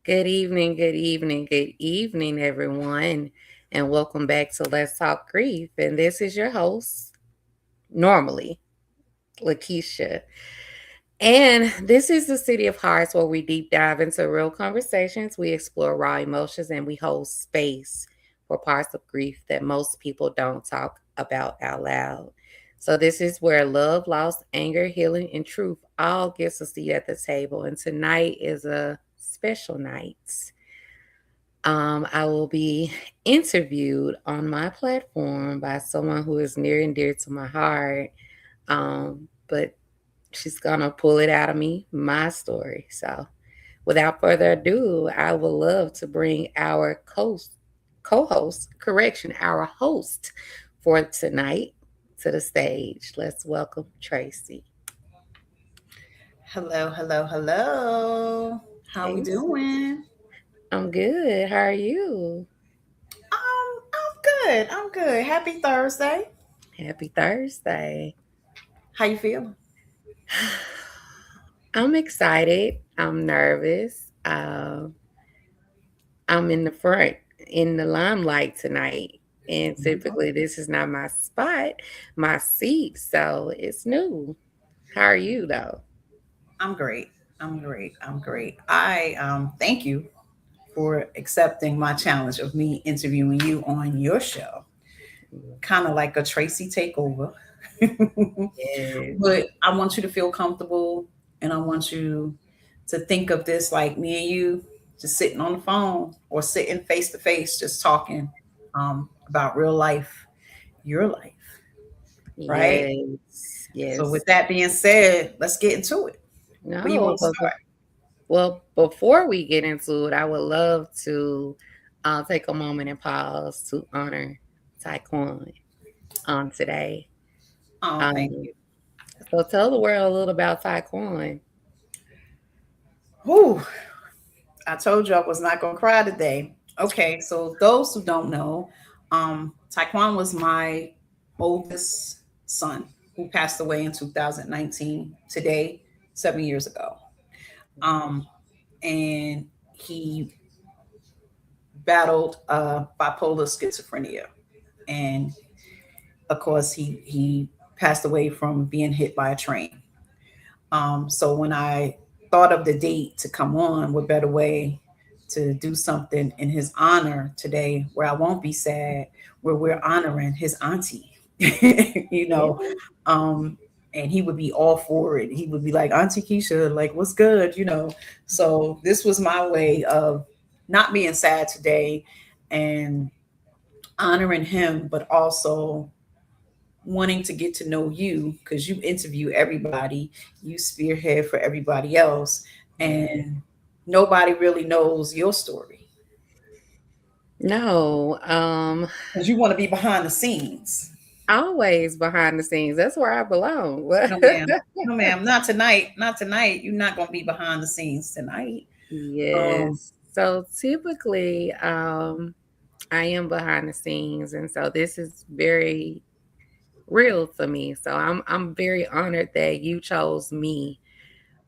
Good evening, everyone, and welcome back to Let's Talk Grief. And this is your host, normally, Lakecia. And this is the City of Hearts where we deep dive into real conversations, we explore raw emotions, and we hold space for parts of grief that most people don't talk about out loud. So, this is where love, loss, anger, healing, and truth all gets a seat at the table. And tonight is a special night. I will be interviewed on my platform by someone who is near and dear to my heart. But she's gonna pull it out of me, my story. So, without further ado, I would love to bring our co-host, correction, our host for tonight to the stage. Let's welcome Tracy. Hello, hello, hello. How we Hey, doing? I'm good. How are you? I'm good. I'm good. Happy Thursday. Happy Thursday. How you feeling? I'm excited. I'm nervous. I'm in the front, in the limelight tonight. And typically, this is not my spot, my seat. So it's new. How are you, though? I'm great. I'm great. I'm great. I thank you for accepting my challenge of me interviewing you on your show. Kind of like a Tracy takeover. Yes. But I want you to feel comfortable and I want you to think of this like me and you just sitting on the phone or sitting face to face, just talking about real life, your life, right? Yes. So, Yes. with that being said, let's get into it. Where you No, want to start? well, before we get into it, I would love to take a moment and pause to honor Taekwon on today. Oh, thank Um, you. so tell the world a little about Taekwon. Whew, I told you I was not going to cry today. Okay, so those who don't know, Taekwon was my oldest son who passed away in 2019, today, 7 years ago. Um, and he battled bipolar schizophrenia. And of course, he passed away from being hit by a train. So when I thought of the date to come on, what better way to do something in his honor today where I won't be sad, where we're honoring his auntie, you know, Yeah. um, and he would be all for it. He would be like, Auntie Keisha, like, what's good, So this was my way of not being sad today and honoring him, but also wanting to get to know you because you interview everybody, you spearhead for everybody else, Yeah. and nobody really knows your story No, because you want to be behind the scenes. always behind the scenes. That's where I belong. No, ma'am. No, ma'am. Not tonight. Not tonight. You're not going to be behind the scenes tonight. Um, Yes. So typically, I am behind the scenes, and so this is very real to me. So I'm very honored that you chose me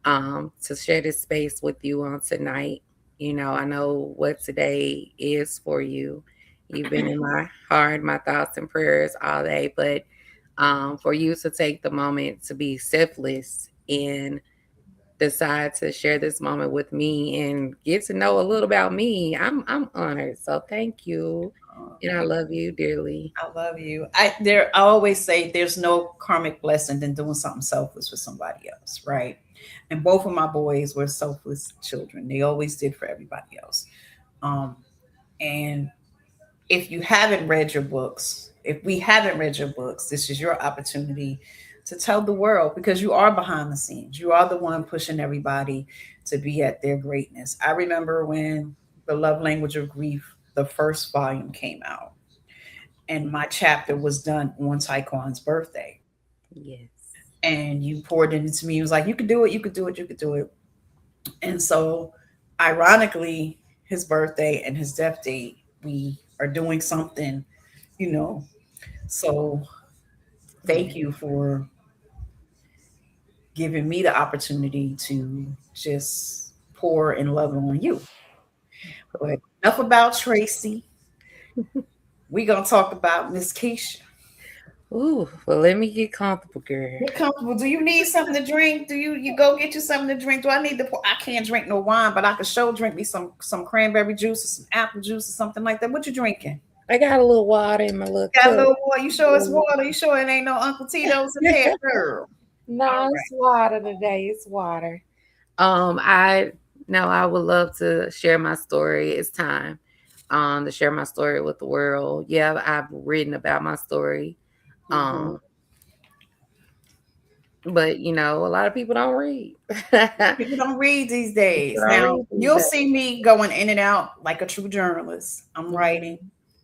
to share this space with you on tonight. I know what today is for you. You've been in my heart, my thoughts and prayers all day, but for you to take the moment to be selfless and decide to share this moment with me and get to know a little about me, I'm honored. So thank you, and I thank love you dearly. I love you. I always say there's no karmic blessing than doing something selfless for somebody else, right? And both of my boys were selfless children. They always did for everybody else. Um, and if you haven't read your books, if we haven't read your books, this is your opportunity to tell the world because you are behind the scenes. You are the one pushing everybody to be at their greatness. I remember when The Love Language of Grief, the first volume came out, and my chapter was done on Taekwon's birthday. Yes. And you poured it into me. It was like, you could do it, you could do it, you could do it. And so, ironically, his birthday and his death date, we are doing something, you know. So, thank Yeah. you for giving me the opportunity to just pour and love on you. What? Enough about Tracy. We gonna talk about Miss Keisha. Ooh, well, let me get comfortable, girl. Get comfortable. Do you need something to drink? Do you go get you something to drink? Do I need to? I can't drink no wine, but I could show drink me some cranberry juice or some apple juice or something like that. What you drinking? I got a little water in my little Got a cup. little water. You sure it's water? You sure it ain't no Uncle Tito's in there, girl? All No, it's water today. It's water. I no, I would love to share my story. It's time to share my story with the world. Yeah, I've written about my story. right. Mm-hmm. Um, but a lot of people don't read. People People don't read these days. don't Now read these you'll days. see me going in and out like a true journalist. I'm writing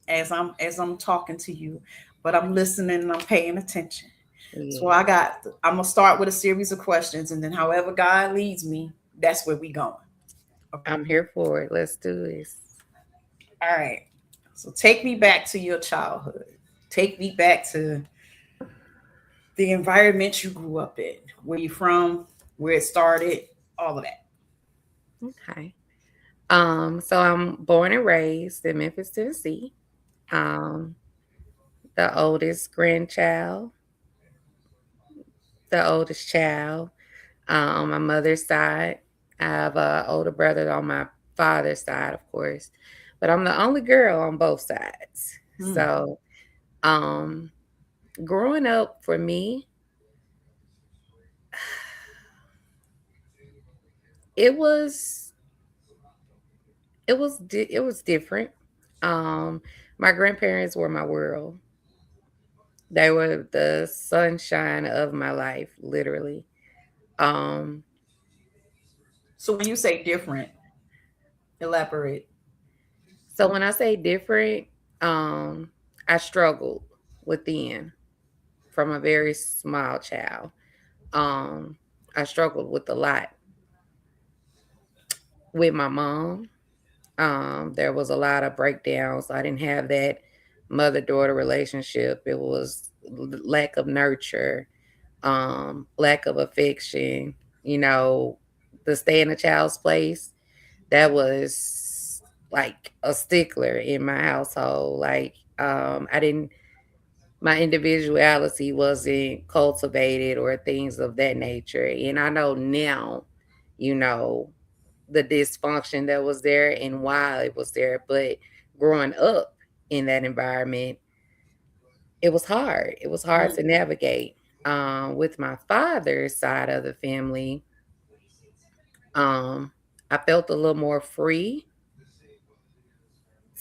Mhm. as I'm talking to you, but I'm listening and I'm paying attention. So Yeah, I'm gonna start with a series of questions, and then however God leads me, that's where we going. Okay. I'm here for it. Let's do this. All right. So take me back to your childhood. Take me back to the environment you grew up in. Where you from? Where it started? All of that. Okay. So I'm born and raised in Memphis, Tennessee. Um, the oldest grandchild, the oldest child. On my mother's side, I have an older brother on my father's side, of course, but I'm the only girl on both sides. Hmm. So, um, growing up for me, it was it was different. Um, my grandparents were my world. They were the sunshine of my life, literally. Um, So when you say different, elaborate. so when I say different, um, I struggled within from a very small child. Um, I struggled with a lot with my mom. There was a lot of breakdowns. I didn't have that mother daughter relationship. It was lack of nurture, lack of affection. You know, to stay in a child's place, that was like a stickler in my household. Like, I didn't my individuality wasn't cultivated or things of that nature. And I know now, you know, the dysfunction that was there and why it was there. But growing up in that environment, it was hard. It was hard to navigate. With my father's side of the family, um, I felt a little more free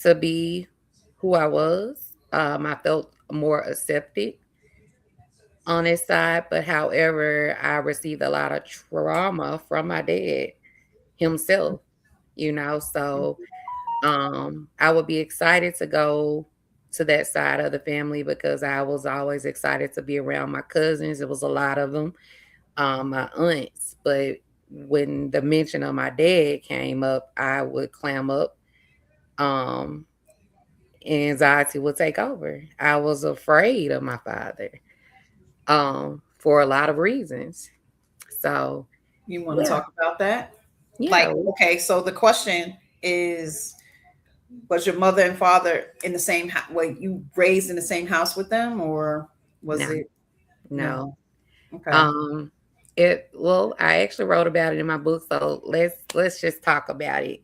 to be who I was. I felt more accepted on his side, but however, I received a lot of trauma from my dad himself, so I would be excited to go to that side of the family because I was always excited to be around my cousins. It was a lot of them, my aunts, but when the mention of my dad came up, I would clam up. Um, Anxiety would take over. I was afraid of my father, for a lot of reasons. So, You want to yeah, talk about that? yeah, Like, okay, so the question is, was your mother and father in the same house? Were you raised in the same house with them, or was no, it no. no? Okay. Um, I actually wrote about it in my book, so let's just talk about it.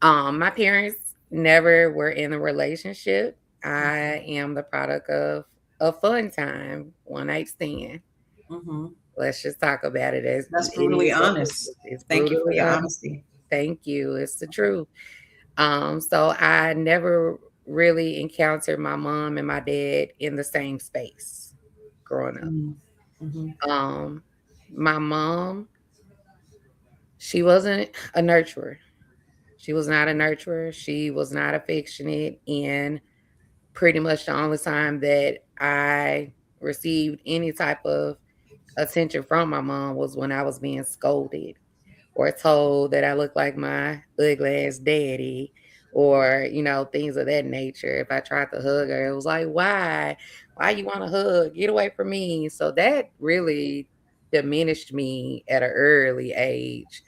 My parents never were in a relationship. I am the product of a fun time, one night stand. Mm-hmm. Let's just talk about it as That's it brutally is. What it honest. is. It's Thank you for brutally your honest. honesty. Thank you. It's the truth. So I never really encountered my mom and my dad in the same space growing up. Mm-hmm. Um, my mom, she wasn't a nurturer. She was not a nurturer. She was not affectionate. And pretty much the only time that I received any type of attention from my mom was when I was being scolded or told that I look like my ugly ass daddy or, things of that nature. If I tried to hug her, it was like, why? Why you want to hug? Get away from me. So that really diminished me at an early age.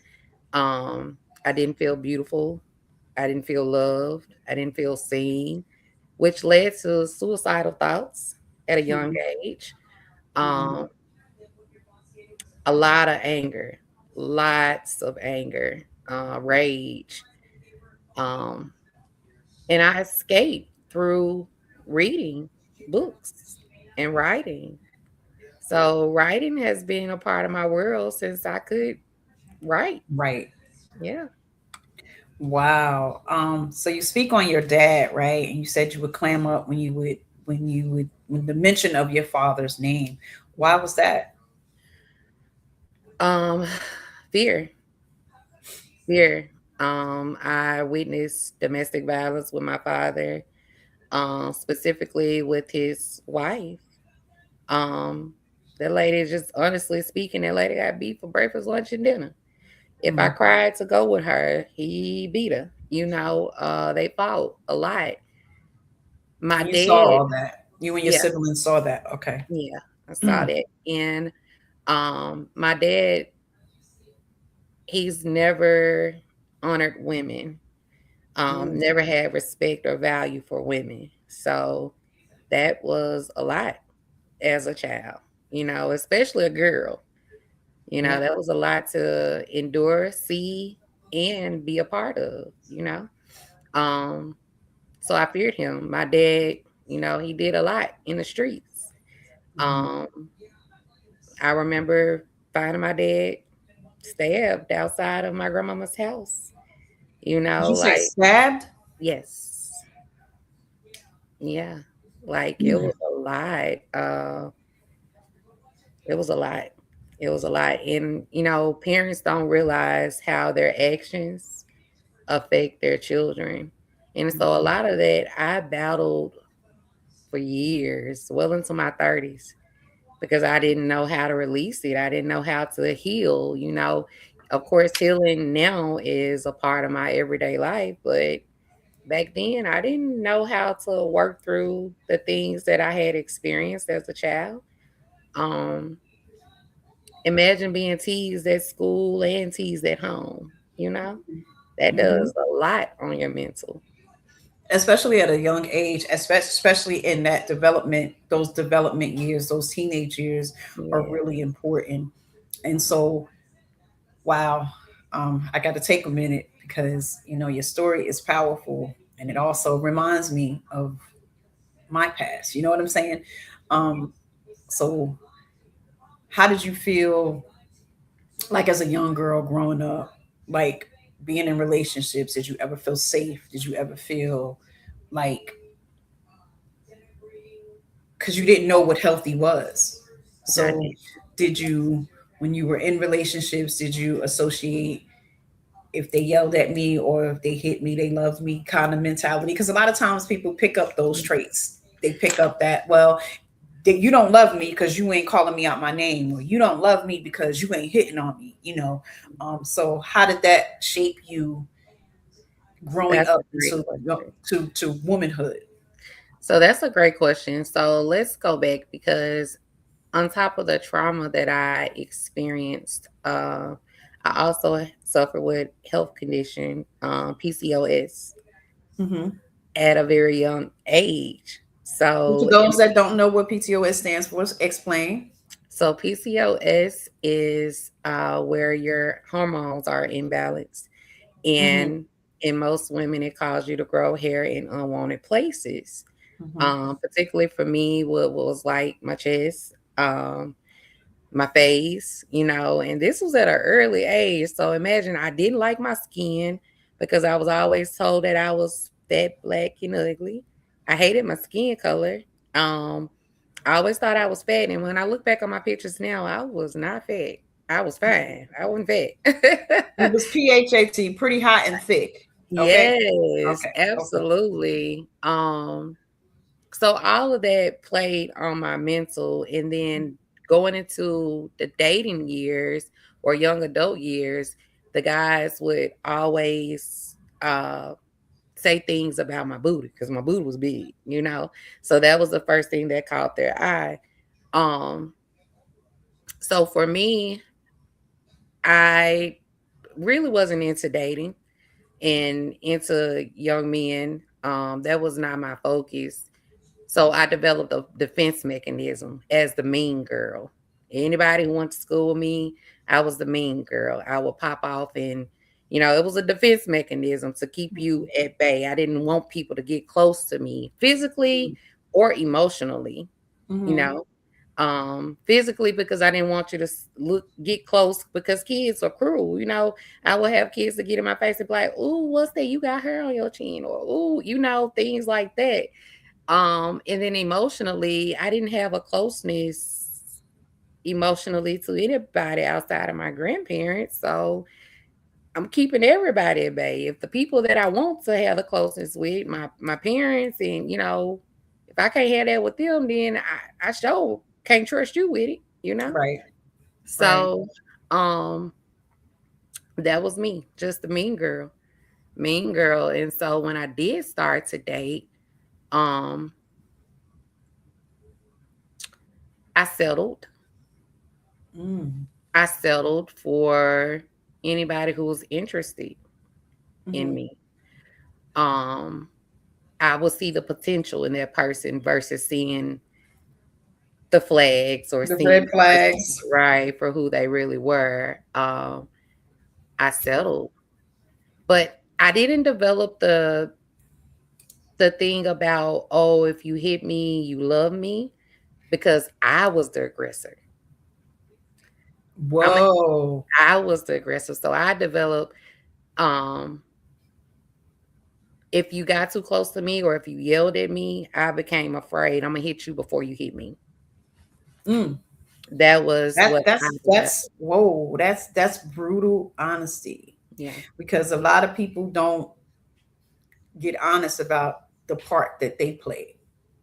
I didn't feel beautiful. I didn't feel loved. I didn't feel seen, which led to suicidal thoughts at a young Mhm. age. Mhm. Um, a lot of anger, lots of anger, rage. Um, and I escaped through reading books and writing. So writing has been a part of my world since I could write. Right. Yeah. Wow. So you speak on your dad, right? And you said you would clam up when the mention of your father's name. Why was that? Um, fear, fear. I witnessed domestic violence with my father, specifically with his wife. Um, that lady, just honestly speaking, that lady got beat for breakfast, lunch, and dinner. If I Mm. cried to go with her, he beat her. They fought a lot. My And you saw dad, all that. You and your yeah, siblings saw that. Okay. yeah, I saw that. And my dad, he's never honored women, Mm. never had respect or value for women. So that was a lot as a child, especially a girl. Yeah. That was a lot to endure, see, and be a part of. Um, so I feared him. My dad, he did a lot in the streets. Mhm. Um, I remember finding my dad stabbed outside of my grandmama's house. Did you say Like, stabbed? yes, yeah, like it Mm. was a lot. It was a lot. It was a lot, and parents don't realize how their actions affect their children, and so a Mhm. lot of that I battled for years, well into my 30s, because I didn't know how to release it. I didn't know how to heal. Of course, healing now is a part of my everyday life, but back then I didn't know how to work through the things that I had experienced as a child. Um, Imagine being teased at school and teased at home. That Mhm. does a lot on your mental. Especially at a young age, especially in that development, those development years, those teenage years are Yeah, really important. And so, wow, I got to take a minute because your story is powerful, and it also reminds me of my past. You know what I'm saying? Um, so, how did you feel like as a young girl growing up, like being in relationships? Did you ever feel safe? Did you ever feel like, because you didn't know what healthy was. I So, did. did you, when you were in relationships, did you associate if they yelled at me or if they hit me, they loved me kind of mentality? Because a lot of times people pick up those traits. They pick up that, well, that you don't love me because you ain't calling me out my name, or you don't love me because you ain't hitting on me. So how did that shape you growing That's up a great into question. to womanhood? So that's a great question. So let's go back because on top of the trauma that I experienced, I also suffered with health condition, PCOS, Mm-hmm. at a very young age. And for So, those that don't know what PTOS stands for, explain. so PCOS is where your hormones are imbalanced, Mm-hmm. and in most women, it causes you to grow hair in unwanted places. Mm-hmm. Particularly for me, what was like my chest, my face, and this was at an early age. So imagine I didn't like my skin because I was always told that I was fat, black, and ugly. I hated my skin color. Um, I always thought I was fat, and when I look back on my pictures now, I was not fat. I was fine. I wasn't It fat. was PHAT, pretty hot and thick. Okay. Yes, Okay. Okay. absolutely. So all of that played on my mental, and then going into the dating years or young adult years, the guys would always say things about my booty because my booty was big. So that was the first thing that caught their eye. Um, so for me, I really wasn't into dating. and into young men. That was not my focus. So I developed a defense mechanism as the mean girl. Anybody who went to school with me, I was the mean girl. I would pop off and, it was a defense mechanism to keep you at bay. I didn't want people to get close to me physically or emotionally, you Mm-hmm. know. Physically because I didn't want you to get close because kids are cruel. I would have kids to get in my face and be like, "Ooh, what's that? You got hair on your chin," or "Ooh," things like that. And then emotionally, I didn't have a closeness emotionally to anybody outside of my grandparents. So I'm keeping everybody at bay. If the people that I want to have the closeness with, my parents, and if I can't have that with them, then I sure can't trust you with it. Right. Right. So um that was me, just the mean girl. Mean girl. And so when I did start to date, um, I settled. Mm. I settled for anybody who was interested in Mm-hmm. me. Um, I will see the potential in that person versus seeing the flags or The seeing red the person flags. right for who they really were. I settled, but I didn't develop the thing about, oh, if you hit me, you love me, because I was the aggressor. I'm Whoa. I was the aggressor, so I developed. Um, if you got too close to me or if you yelled at me, I became afraid. I'm gonna hit you before you hit me. Mm. That was That what I that's developed. that's whoa. That's brutal honesty, Yeah, because a lot of people don't get honest about the part that they play.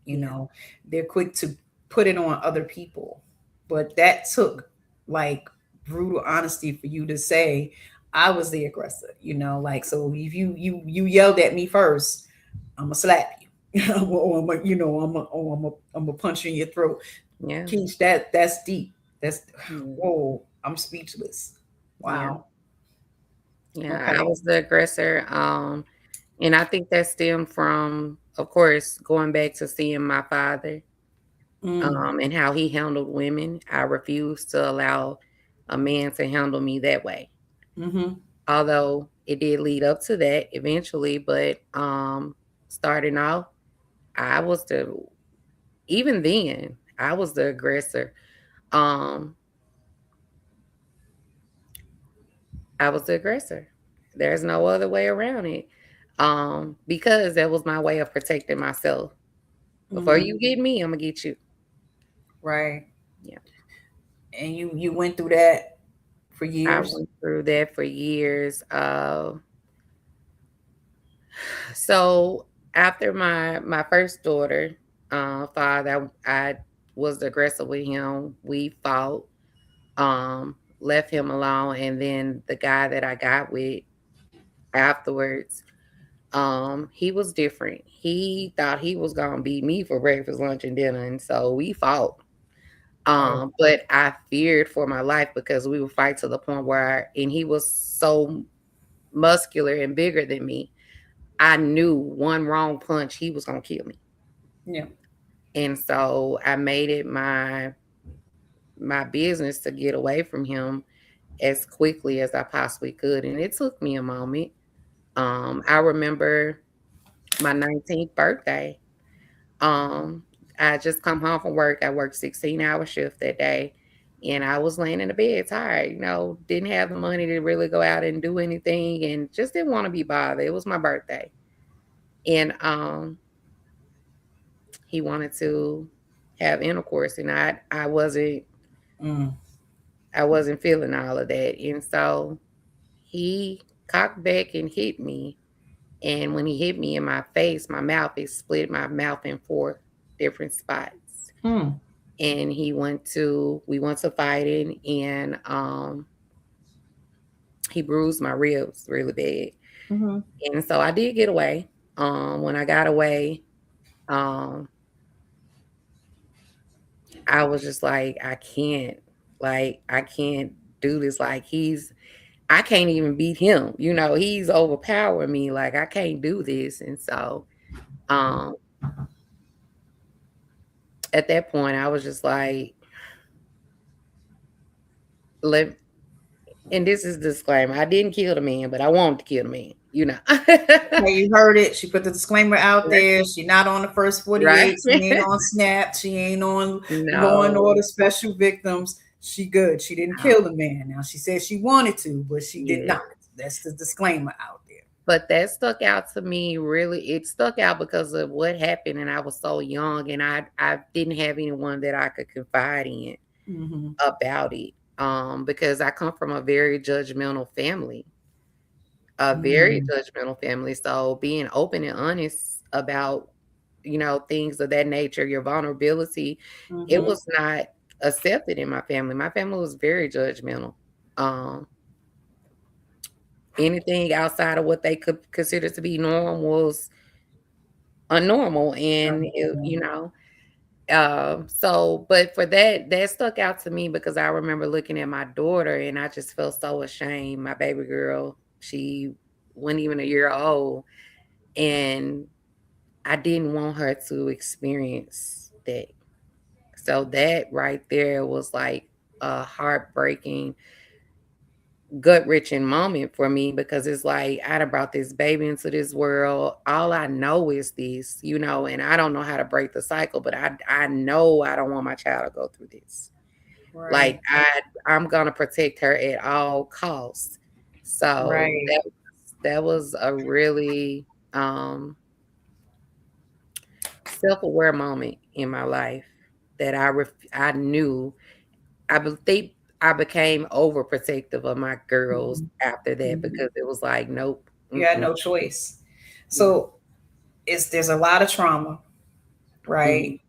You yeah, know, they're quick to put it on other people, but that took like brutal honesty for you to say, I was the aggressor. Like, so if you yelled at me first, I'm gonna slap you. Or I'm gonna, I'm gonna punch you in your throat. yeah, Keith, that's deep. That's yeah, whoa. I'm speechless. yeah. Wow. Yeah, I Okay. was the aggressor. And I think that stemmed from, of course, going back to seeing my father, Mm. and how he handled women. I refused to allow a man to handle me that way. Mm-hmm. Although it did lead up to that eventually, but starting off, I was the even then, I was the aggressor. Um, I was the aggressor. There's no other way around it. Because that was my way of protecting myself. Before Mm-hmm. you get me, I'm gonna get you. Right. Yeah. And you went through that for I years. went through that for years. So after my first daughter, father, I was aggressive with him. We fought, left him alone, and then the guy that I got with afterwards, he was different. He thought he was gonna beat me for breakfast, lunch, and dinner, and so we fought. Oh. But I feared for my life because we would fight to the point and he was so muscular and bigger than me. I knew one wrong punch, he was gonna kill me. Yeah. And so I made it my business to get away from him as quickly as I possibly could. And it took me a moment. I remember my 19th birthday. Um, I just come home from work. I worked 16-hour shift that day. And I was laying in the bed tired, didn't have the money to really go out and do anything and just didn't want to be bothered. It was my birthday. And he wanted to have intercourse and Mm. I wasn't feeling all of that. And so he cocked back and hit me. And when he hit me in my face, my mouth, it split my mouth in four different spots. Mm. And we went to fighting, and he bruised my ribs really bad. Mm-hmm. And so I did get away. When I got away, um, I was just like, I can't do this. Like I can't even beat him. He's overpowering me. Like I can't do this. And so um at that point I was just like, let and this is disclaimer. I didn't kill the man, but I wanted to kill the man. Okay, you heard it. She put the disclaimer out Right. there. She not on the first Right. 48. She ain't on Snap. She ain't on Law and No. Order Special Victims. She good. She didn't kill No. the man. Now she said she wanted to, but she did Yeah. not. That's the disclaimer out there. But that stuck out to me really. It stuck out because of what happened, and I was so young, and I didn't have anyone that I could confide in Mm-hmm. about it. Because I come from a very judgmental family, a very Mm-hmm. judgmental family. So being open and honest about, things of that nature, your vulnerability, it Mm-hmm. was not accepted in my family. My family was very judgmental. Um, Anything outside of what they could consider to be normal was unnormal, and so, but for that stuck out to me because I remember looking at my daughter and I just felt so ashamed. My baby girl, she wasn't even a year old, and I didn't want her to experience that. So that right there was like a heartbreaking, gut wrenching moment for me because it's like I done brought this baby into this world. All I know is this, and I don't know how to break the cycle, but I know I don't want my child to go through this. Like Right. I'm gonna protect her at all costs. So Right. that was a really self-aware moment in my life that I knew. Think I became overprotective of my girls Mm-hmm. after that Mm-hmm. because it was like, nope, You had mm-mm, no choice. yeah, So there's a lot of trauma, mhm, right?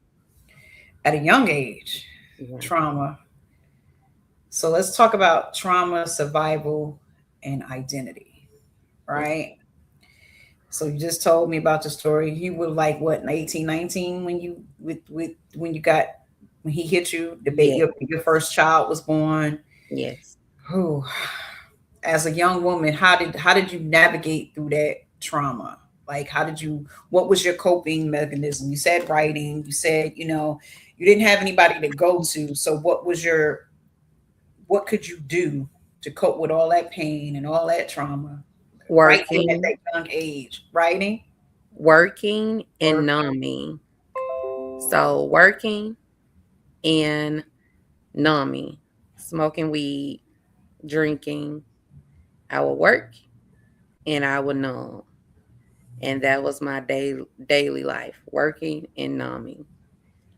At a young age, yeah, trauma. So let's talk about trauma, survival, and identity, okay, right? So you just told me about the story. You were like what, 18, 19 when you with when you got when he hit you, yeah, your first child was born. yes. Whew. As a young woman, how did you navigate through that trauma? Like how did you what was your coping mechanism? You said writing, you said, you didn't have anybody to go to. So what could you do to cope with all that pain and all that trauma right there at Working, that young age? Writing, working and working. numbing. So working and numbing, smoking weed, drinking. I would work and I would numb. And that was my daily life, working and numbing.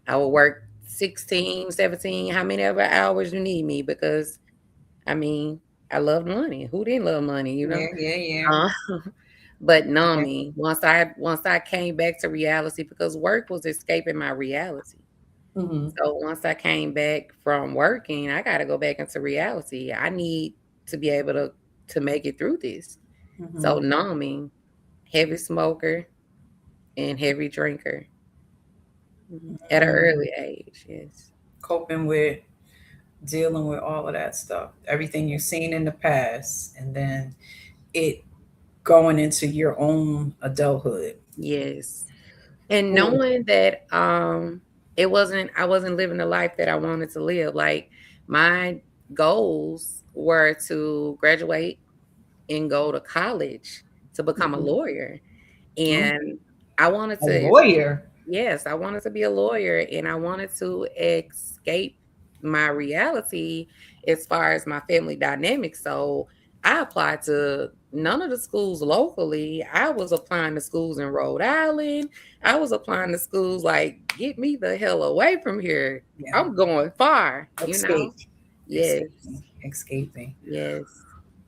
I would work 16, 17, how many ever hours you need me because I mean, I love money. Who didn't love money? Yeah, yeah, yeah. Uh, but Yeah. numbing, once I came back to reality because work was escaping my reality. Mm-hmm. So once I came back from working, I got to go back into reality. I need to be able to make it through this. Mm-hmm. So numbing, heavy smoker and heavy drinker, at an Mm. early age. Yes. Coping with dealing with all of that stuff, everything you've seen in the past, and then it going into your own adulthood. Yes. And Ooh. knowing that I wasn't living the life that I wanted to live. Like my goals were to graduate and go to college to become a Mhm. lawyer. Mm. And I wanted A to lawyer. yes, I wanted to be a lawyer and I wanted to escape my reality as far as my family dynamics. So I applied to none of the schools locally. I was applying to schools in Rhode Island. I was applying to schools like, get me the hell away from here. Yeah. I'm going far. Escape. Yes, Escaping. Escaping. yes,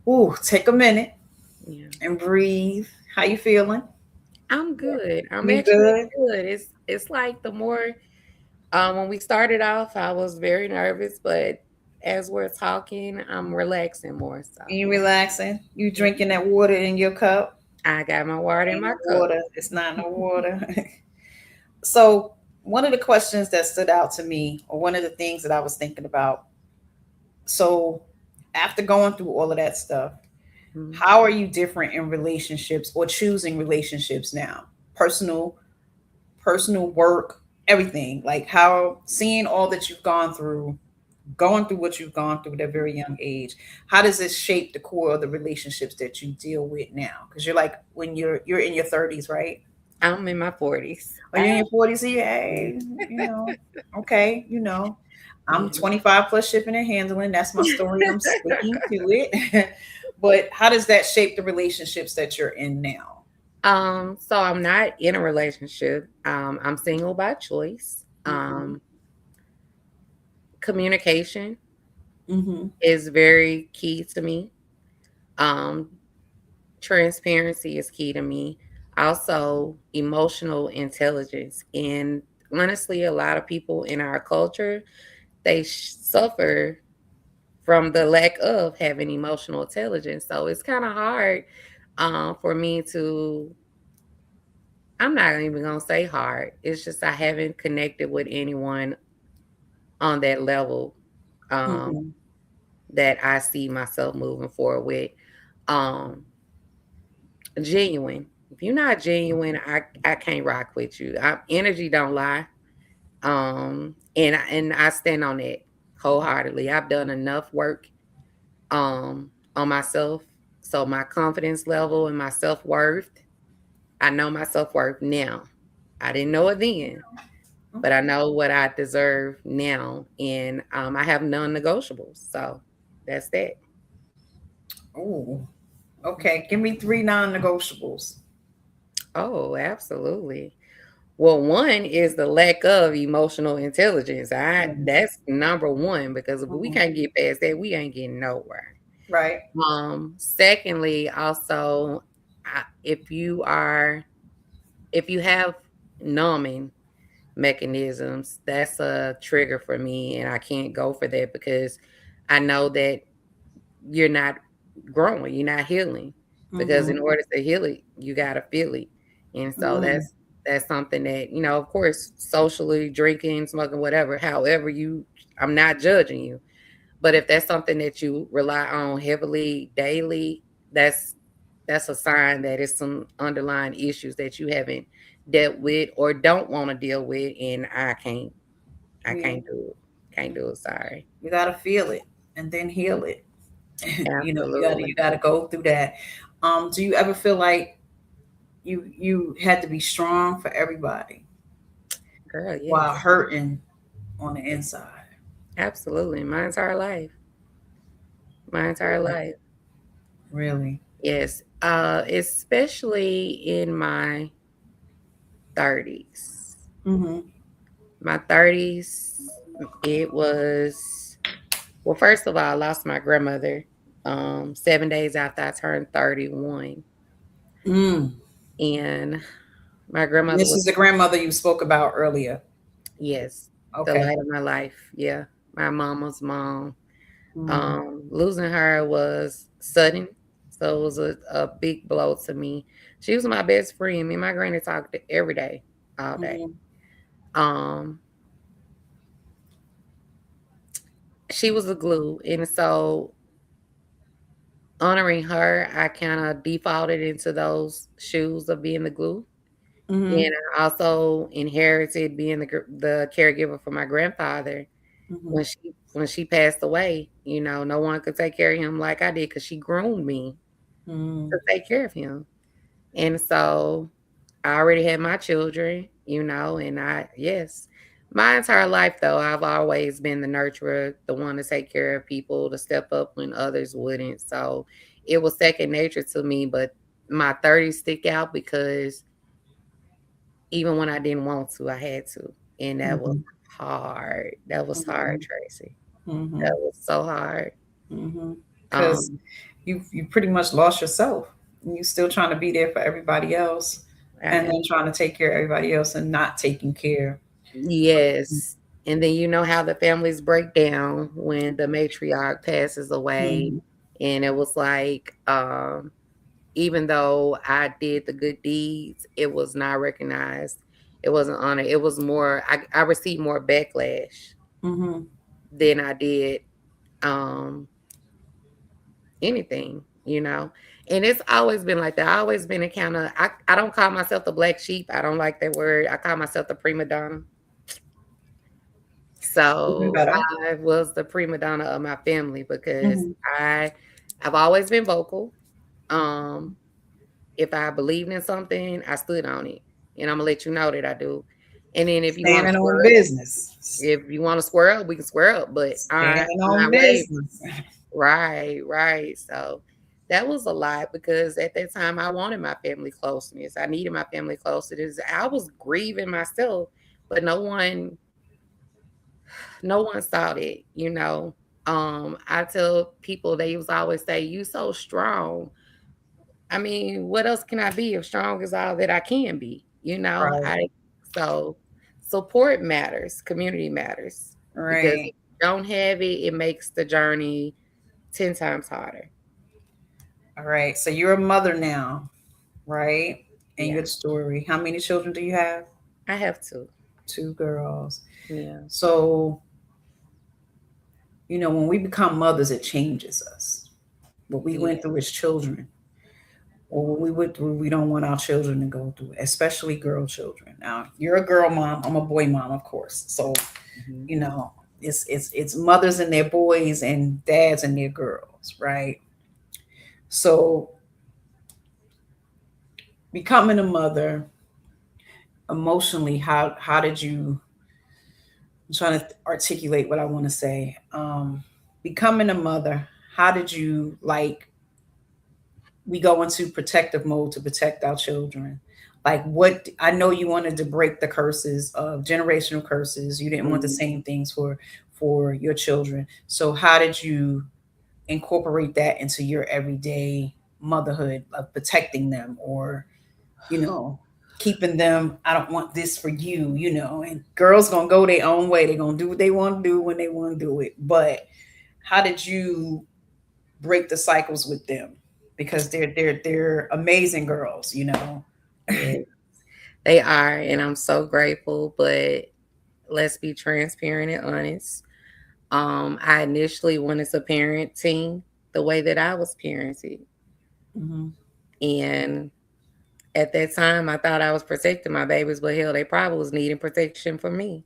Ooh, take a minute yeah. and breathe. How you feeling? I'm good. I'm You actually good? good. It's like the more when we started off, I was very nervous, but as we're talking, I'm relaxing more. So, You relaxing? You yeah, drinking that water in your cup? I got my water in Ain't my no cup. water. It's not no water. So one of the questions that stood out to me, or one of the things that I was thinking about, so after going through all of that stuff, Mhm. how are you different in relationships or choosing relationships now? Personal, personal work, everything. Like how seeing all that you've gone through, going through what you've gone through at a very young age, how does this shape the core of the relationships that you deal with now? Because you're like when you're in your 30s, right? I'm in my 40s. Or you're in your 40s, so hey, you know, okay, you know, I'm Yeah. 25 plus shipping and handling. That's my story. I'm sticking to it. But how does that shape the relationships that you're in now? So I'm not in a relationship. I'm single by choice. Mm-hmm. Communication Mm-hmm. is very key to me. Um, Transparency is key to me. Also, emotional intelligence. And honestly, a lot of people in our culture, they suffer from the lack of having emotional intelligence. So it's kind of hard for me to, I'm not even going to say hard. It's just I haven't connected with anyone on that level um, Mm-hmm. that I see myself moving forward with. Um, Genuine. If you're not genuine, I can't rock with you. Energy don't lie. And I stand on that wholeheartedly. I've done enough work on myself, so my confidence level and my self worth. I know my self worth now. I didn't know it then, but I Okay. know what I deserve now, and I have non-negotiables. So that's that. Oh, okay. Give me three non-negotiables. Oh, absolutely. Well, one is the lack of emotional intelligence. Mm-hmm. That's number one because if we Mm-hmm. can't get past that, we ain't getting nowhere. Right. Secondly, also, if you have numbing mechanisms, that's a trigger for me, and I can't go for that because I know that you're not growing, you're not healing. Because Mm-hmm. in order to heal it, you gotta feel it. And so Mm-hmm. that's something that, of course, socially, drinking, smoking, whatever, however I'm not judging you. But if that's something that you rely on heavily daily, that's that's a sign that it's some underlying issues that you haven't dealt with or don't want to deal with, and I Yeah. can't do it. Can't do it. Sorry. You gotta feel it and then heal it. You know, Absolutely. you gotta go through that. Do you ever feel like you had to be strong for everybody Girl, while yes. hurting on the inside? Absolutely. My entire life. My entire Really? life. Really? Yes. Especially in my 30s. Mm-hmm. My 30s, it was, well, first of all, I lost my grandmother 7 days after I turned 31. Mm. And my grandmother This was, is the grandmother you spoke about earlier. yes, the Okay. light of my life. Yeah. My mama's mom. Mm. Losing her was sudden. So it was a big blow to me. She was my best friend. Me and my granny talked every day, all day. Mm-hmm. Um, she was a glue. And so honoring her, I kind of defaulted into those shoes of being the glue. Mm-hmm. And I also inherited being the caregiver for my grandfather Mm-hmm. when she passed away. No one could take care of him like I did because she groomed me Mm-hmm. to take care of him. And so I already had my children, and yes, my entire life though, I've always been the nurturer, the one to take care of people, to step up when others wouldn't. So it was second nature to me, but my 30s stick out because even when I didn't want to, I had to. And that was Mm-hmm. hard. That was hard, Tracy. Mm-hmm. That was so hard. Mm-hmm. Because Um, you pretty much lost yourself. And you still trying to be there for everybody else, and I, then trying to take care of everybody else and not taking care. yes. And then you know how the families break down when the matriarch passes away. Mm-hmm. And it was like, even though I did the good deeds, it was not recognized. It wasn't honored. It was more, I received more backlash Mm-hmm. than I did um, anything, you know. And it's always been like that. I always been a kind of I don't call myself the black sheep. I don't like that word. I call myself the prima donna. Even So better. I was the prima donna of my family because Hmm. I I've always been vocal. Um, if I believed in something, I stood on it. And I'm gonna let you know that I do. And then Standing on business. if you want to square up, we can square up. But Standing I'm on not wavering. business. Right, right. So that was a lot because at that time I wanted my family closeness. I needed my family closeness. I was grieving myself, but no one saw it, you know. I tell people they was always say, "You so strong." I mean, what else can I be if strong is all that I can be? You know, Right. I so support matters, community matters because if Right. you don't have it, it makes the journey 10 times harder. All right. So you're a mother now, right? And Yeah, your story. How many children do you have? I have to. Two girls. Yeah, So, when we become mothers, it changes us. What we yeah. went through as children, or what we went through, we don't want our children to go through, especially girl children. Now, you're a girl mom. I'm a boy mom, of course. So, Mhm. you know, it's mothers and their boys and dads and their girls, right? So, becoming a mother emotionally, how did you? I'm trying to articulate what I want to say. Becoming a mother, how did you like? We go into protective mode to protect our children. Like, what I know you wanted to break the curses of generational curses. You didn't want the Mhm. same things for your children. So how did you incorporate that into your everyday motherhood of protecting them, or you know keeping them? I don't want this for you, and girls gonna go their own way. They're gonna do what they want to do when they want to do it. But how did you break the cycles with them, because they're amazing girls. Yeah, they are, and I'm so grateful. But let's be transparent and honest. I initially wanted to parenting the way that I was parented, Hmm. and at that time, I thought I was protecting my babies, but hell, they probably was needing protection from me.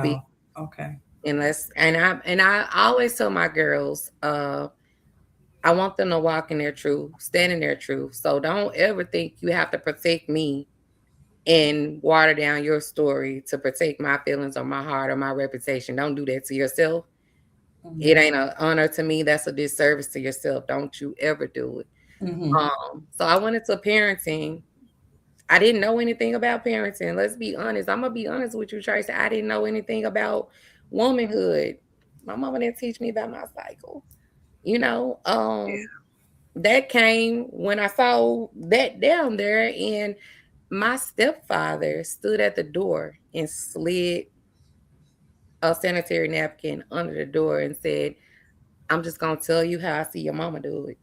Be Wow. Okay. and I always tell my girls, I want them to walk in their truth, stand in their truth. So don't ever think you have to protect me and water down your story to protect my feelings or my heart or my reputation. Don't do that to yourself. It Hmm. ain't an honor to me. That's a disservice to yourself. Don't you ever do it. Hmm. So I went into parenting. I didn't know anything about parenting. Let's be honest. I'm gonna be honest with you, Tracy. I didn't know anything about womanhood. My mama didn't teach me about my cycle. You know, that came when I saw that down there, and my stepfather stood at the door and slid a sanitary napkin under the door and said, "I'm just gonna tell you how I see your mama do it."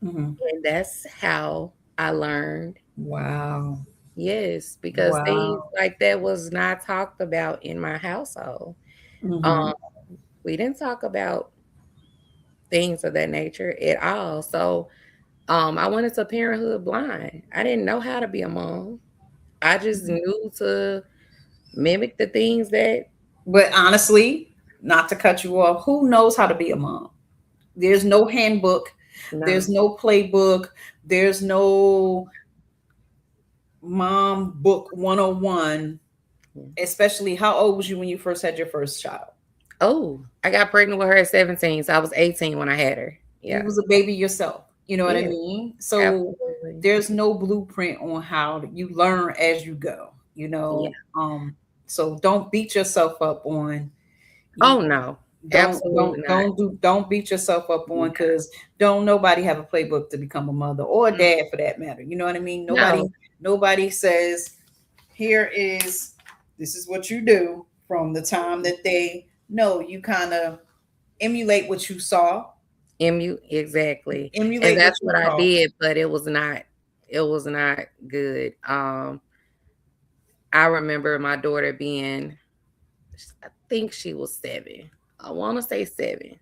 Hmm. And that's how I learned. Wow. Yes, because Wow. things like that was not talked about in my household. Hmm. Um, we didn't talk about things of that nature at all. So, I went into parenthood blind. I didn't know how to be a mom. I just knew to mimic the things that But honestly, not to cut you off, who knows how to be a mom? There's no handbook. There's no. no playbook. There's no mom book 101. Yeah. Especially, how old was you when you first had your first child? Oh, I got pregnant with her at 17, so I was 18 when I had her. You Yeah. was a baby yourself. You know what I Yeah, mean? So absolutely. there's no blueprint on how you learn as you go. You Yeah. know, um, so don't beat yourself up on you. Oh, no. Don't Absolutely don't not. don't do don't beat yourself up on, Yeah. because don't nobody have a playbook to become a mother or a Mm, dad for that matter. You know what I mean? Nobody no. nobody says, here is this is what you do from the time that they know. You kind of emulate what you saw, Exactly. And emulate what that's you what I saw. did, but it was not good. I remember my daughter being, I think she was 7. I want to say 7.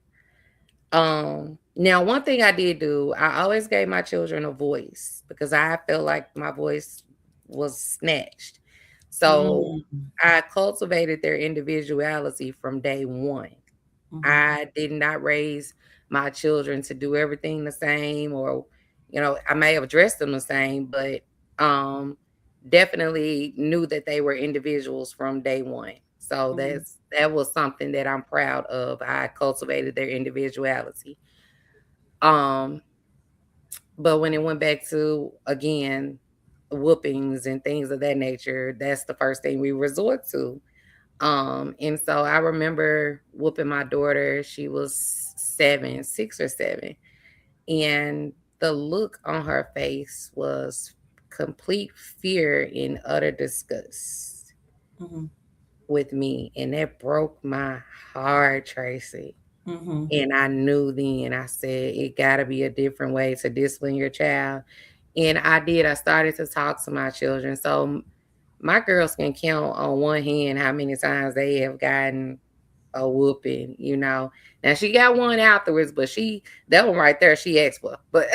Now, one thing I did do, I always gave my children a voice because I felt like my voice was snatched. So Mm-hmm. I cultivated their individuality from day one. Mm-hmm. I did not raise my children to do everything the same, or, I may have dressed them the same, but um definitely knew that they were individuals from day one. So Mm-hmm. that was something that I'm proud of. I cultivated their individuality. Um but when it went back to, again, whoopings and things of that nature, that's the first thing we resort to. And so I remember whooping my daughter. She was 7, 6 or 7. And the look on her face was complete fear and utter disgust Mm-hmm. with me. And that broke my heart, Tracy. Mm-hmm. And I knew then, I said, it got to be a different way to discipline your child. And I did. I started to talk to my children. So my girls can count on one hand how many times they have gotten a whooping. Now she got one afterwards, but that one right there, she asked for. But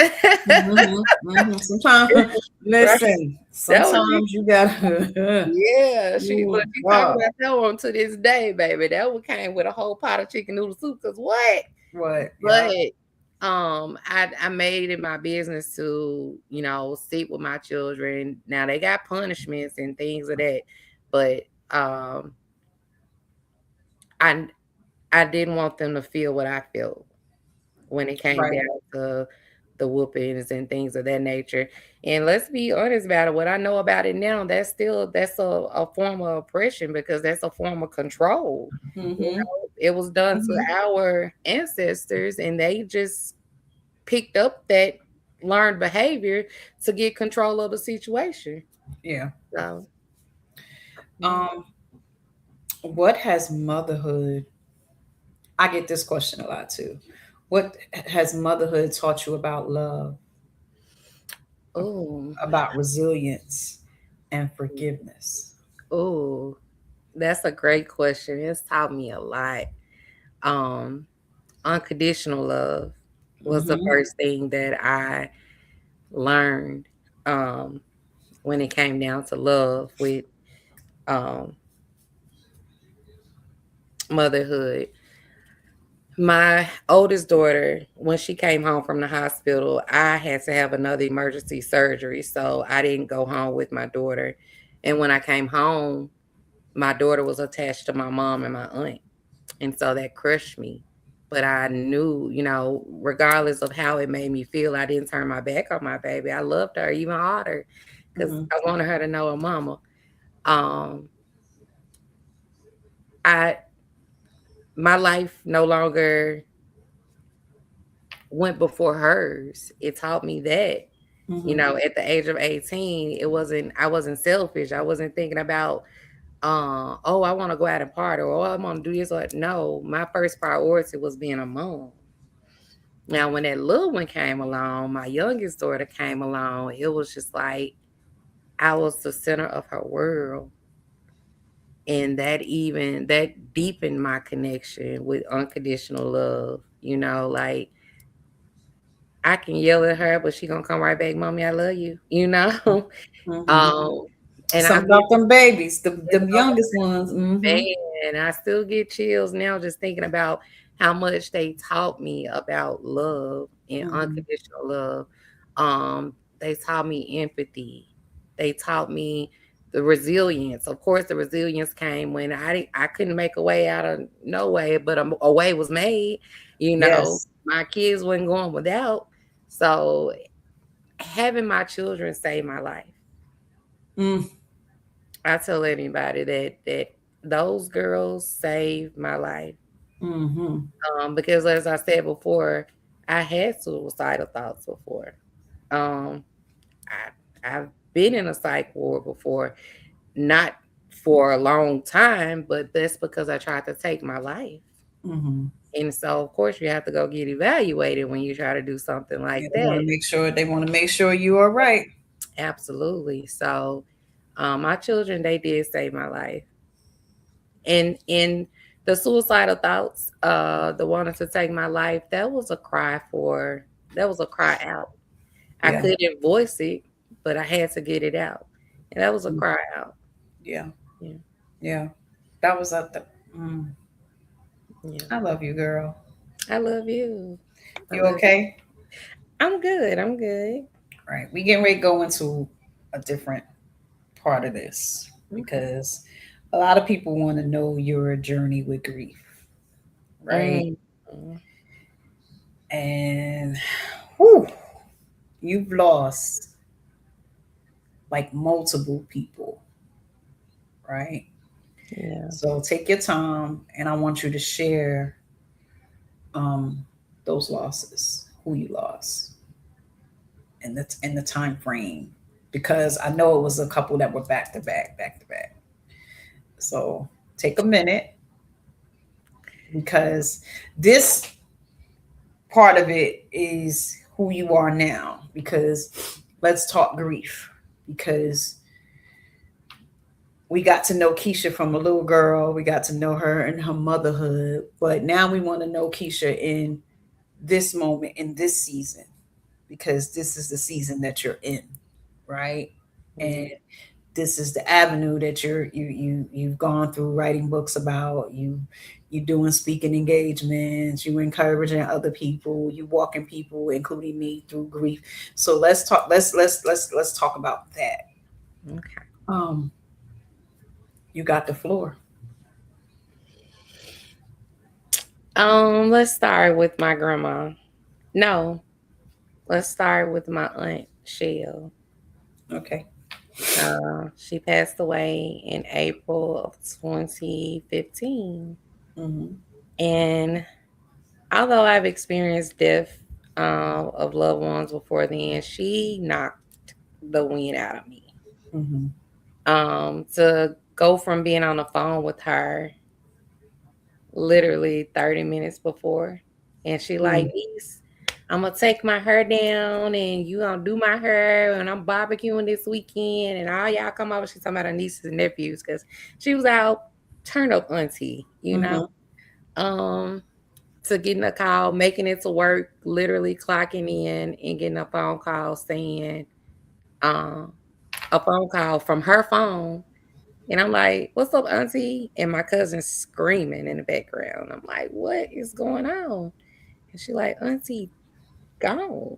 Mm-hmm. Mm-hmm. Sometimes, right, listen. that was she. Sometimes you gotta. Yeah, Oh she talk God! about that one to this day, baby. That one came with a whole pot of chicken noodle soup. Cause what? What? Yeah. But I made it my business to, sit with my children. Now they got punishments and things of that, but I I didn't want them to feel what I felt when it came Right. down to the whoopings and things of that nature. And let's be honest about it. What I know about it now, that's a form of oppression because that's a form of control. Mm-hmm. It was done to Mm-hmm. our ancestors, and they just picked up that learned behavior to get control of the situation. Yeah. So, yeah. Um. What has motherhood? I get this question a lot too. What has motherhood taught you about love, Oh, about resilience, and forgiveness? oh, that's a great question. It's taught me a lot. Um, Unconditional love was the Mm-hmm. first thing that I learned um, when it came down to love with um, motherhood. My oldest daughter, when she came home from the hospital, I had to have another emergency surgery. So I didn't go home with my daughter. And when I came home, my daughter was attached to my mom and my aunt. And so that crushed me. But I knew, regardless of how it made me feel, I didn't turn my back on my baby. I loved her even harder because Mm-hmm. I wanted her to know her mama. Um, I My life no longer went before hers. It taught me that, Mm-hmm. at the age of 18, I wasn't selfish. I wasn't thinking about oh, I want to go out and party, or oh, I want to do this. Or no, my first priority was being a mom. Now, when that little one came along, my youngest daughter came along, it was just like I was the center of her world. And that deepened my connection with unconditional love. Like I can yell at her, but she gonna come right back, Mommy, I love you. Mm-hmm. Um, and I Something get about them babies, the youngest ones. Mm-hmm. Man, I still get chills now just thinking about how much they taught me about love and Mm-hmm. unconditional love. They taught me empathy. They taught me the resilience. Of course, the resilience came when I couldn't make a way out of no way, but a way was made. Yes. My kids wasn't going without. So having my children saved my life. Mm. I tell anybody that those girls saved my life. Mm-hmm. Because as I said before, I had suicidal thoughts before. Um, I've been in a psych ward before, not for a long time, but that's because I tried to take my life. Mm-hmm. And so, of course, you have to go get evaluated when you try to do something Yeah, like they want that. to make sure you are right. Absolutely. So, my children, they did save my life. And The suicidal thoughts, the wanting to take my life, that was a cry out. I Yeah. couldn't voice it, but I had to get it out. And that was a Mm. cry out. Yeah. Yeah. Yeah. That was at the. Mm, Yeah. I love you, girl. I love you. I You love you. okay? I'm good. I'm good. Right. We getting ready to go into a different part of this Okay. because a lot of people want to know your journey with grief, right? Mm. And whew, you've lost like multiple people, right? Yeah. So take your time, and I want you to share um, those losses, who you lost, and the time frame, because I know it was a couple that were back to back, back to back. So take a minute because this part of it is who you are now. Because let's talk grief. Because we got to know Keisha from a little girl, we got to know her in her motherhood, but now we want to know Keisha in this moment, in this season, because this is the season that you're in, right? Yeah. And this is the avenue that you've gone through writing books about. You doing speaking engagements, you encouraging other people, you walking people, including me, through grief. So let's talk. Let's talk about that. Okay. Um, you got the floor. Let's start with my grandma. No, let's start with my aunt Shell. Okay. She passed away in April of 2015. Mm-hmm. And although I've experienced death of loved ones before then, she knocked the wind out of me. Mm-hmm. To go from being on the phone with her literally 30 minutes before, and she like, Mm-hmm. niece, I'm gonna take my hair down and you gonna do my hair and I'm barbecuing this weekend and all y'all come over. She's talking about her nieces and nephews because she was out turn up auntie, you know. Mm-hmm. Um to getting a call, making it to work, literally clocking in and getting a phone call saying, um, a phone call from her phone. And I'm like, what's up, auntie? And my cousin's screaming in the background. I'm like, what is going on? And she like, auntie, gone.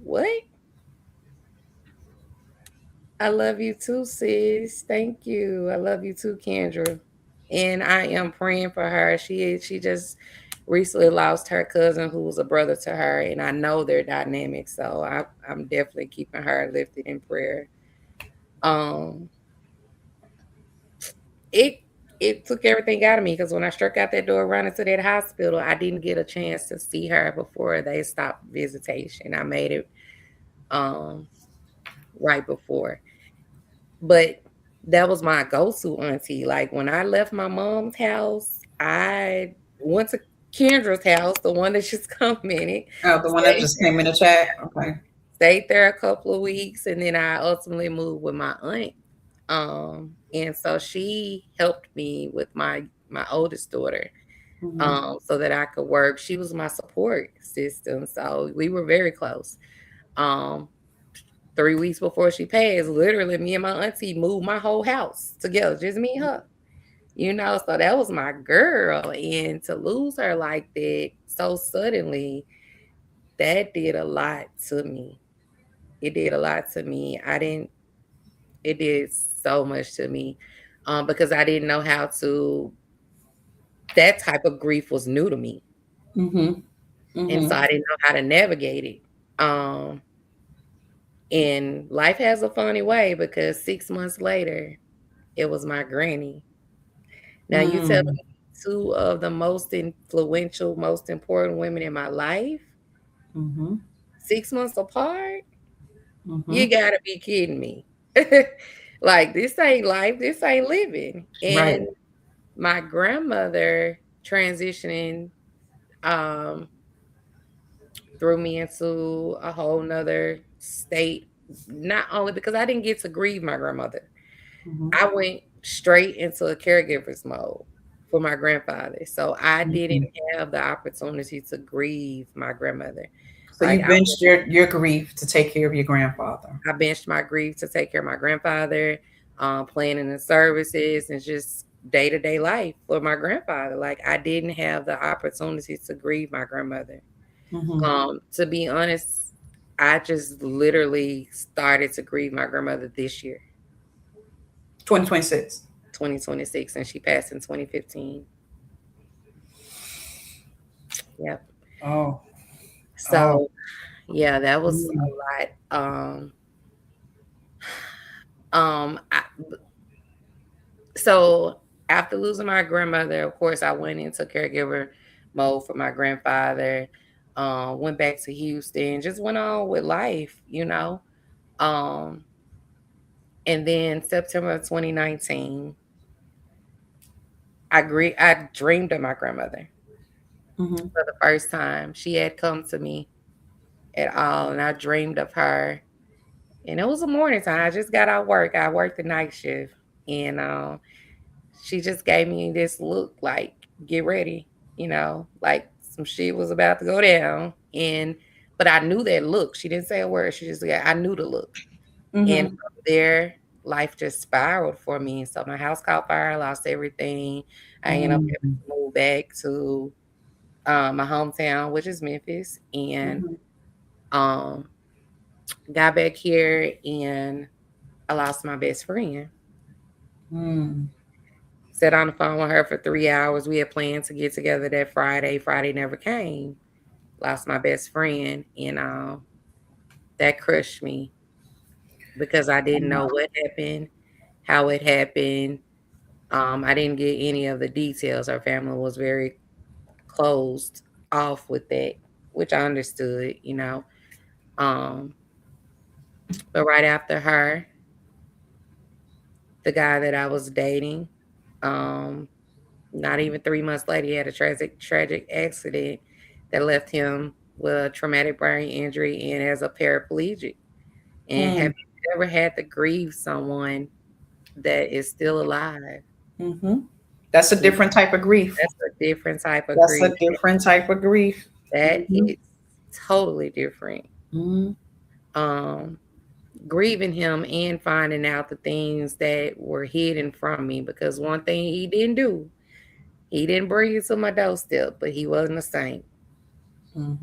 What? I love you too, sis. Thank you. I love you too, Kendra. And I am praying for her. She just recently lost her cousin who was a brother to her, and I know their dynamic. So I'm definitely keeping her lifted in prayer. Um, it it took everything out of me because when I struck out that door running to that hospital, I didn't get a chance to see her before they stopped visitation. I made it um right before. But that was my go-to auntie. Like when I left my mom's house, I went to Kendra's house, the one that just commented, Oh, the one that stayed just came in the chat. Okay. stayed there a couple of weeks, and then I ultimately moved with my aunt. And so she helped me with my oldest daughter, Mm-hmm. so that I could work. She was my support system, so we were very close. Um, 3 weeks before she passed, literally me and my auntie moved my whole house together, just me and her. So that was my girl. And to lose her like that so suddenly, that did a lot to me. It did a lot to me. It did so much to me, because I didn't know how to, that type of grief was new to me. Mm-hmm. And Mm-hmm. so I didn't know how to navigate it. Um, and life has a funny way because 6 months later, it was my granny. Now you tell Mm-hmm. me two of the most influential, most important women in my life, Mm-hmm. 6 months apart? Mm-hmm. You gotta be kidding me. Like this ain't life, this ain't living. Right. And my grandmother transitioning um threw me into a whole nother state. Not only because I didn't get to grieve my grandmother, Mm-hmm. I went straight into a caregiver's mode for my grandfather. So I didn't Mhm. have the opportunity to grieve my grandmother. So Like you benched your grief to take care of your grandfather. I benched my grief to take care of my grandfather, planning the services and just day to day life for my grandfather. Like I didn't have the opportunity to grieve my grandmother. Hmm. To be honest, I just literally started to grieve my grandmother this year, 2026. 2026, and she passed in 2015. Yep. Oh, oh. So yeah, that was Mm. a lot. I, so after losing my grandmother, of course, I went into caregiver mode for my grandfather. Went back to Houston, just went on with life, you know. Um, and then September of 2019, I dreamed of my grandmother Hmm. for the first time. She had come to me at all, and I dreamed of her. And it was a morning time. I just got out work. I worked the night shift, and she just gave me this look like, get ready, like some shit was about to go down. But I knew that look. She didn't say a word. She just, I knew the look. And Hmm. from there, life just spiraled for me. So my house caught fire, I lost everything. I ended up having Hmm. to move back to my hometown, which is Memphis, and Hmm. um, got back here and I lost my best friend. Mm. Sat on the phone with her for 3 hours. We had planned to get together that Friday. Friday never came. Lost my best friend, and that crushed me because I didn't know what happened, how it happened. I didn't get any of the details. Our family was very closed off with that, which I understood. Um, but right after her, the guy that I was dating, um, not even 3 months later, he had a tragic accident that left him with a traumatic brain injury and as a paraplegic. And have Mm. you ever had to grieve someone that is still alive? Hmm. That's a Yeah, different type of grief. that's a different type of That's a grief. different type of grief. That Hmm. is totally different. Hmm. Um, Grieving him and finding out the things that were hidden from me because one thing he didn't do, he didn't bring it to my doorstep, but he wasn't a saint. Hmm.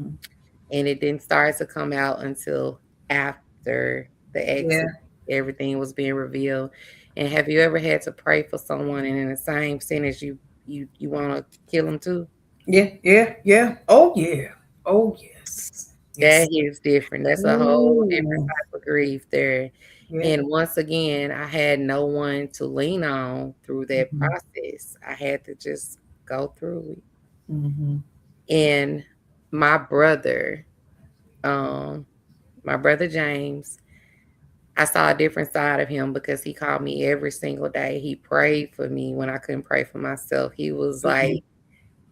And it didn't start to come out until after the Yeah. exit, everything was being revealed. And have you ever had to pray for someone and in the same sentence you want to kill them too? Yeah. Yeah. Yeah. Oh yeah. Oh yes. Yes. That is different. That's a whole different Ooh. type of grief there. Yeah. And once again, I had no one to lean on through that Hmm. process. I had to just go through it. Hmm. And my brother, um, my brother James, I saw a different side of him because he called me every single day. He prayed for me when I couldn't pray for myself. He was Hmm. like,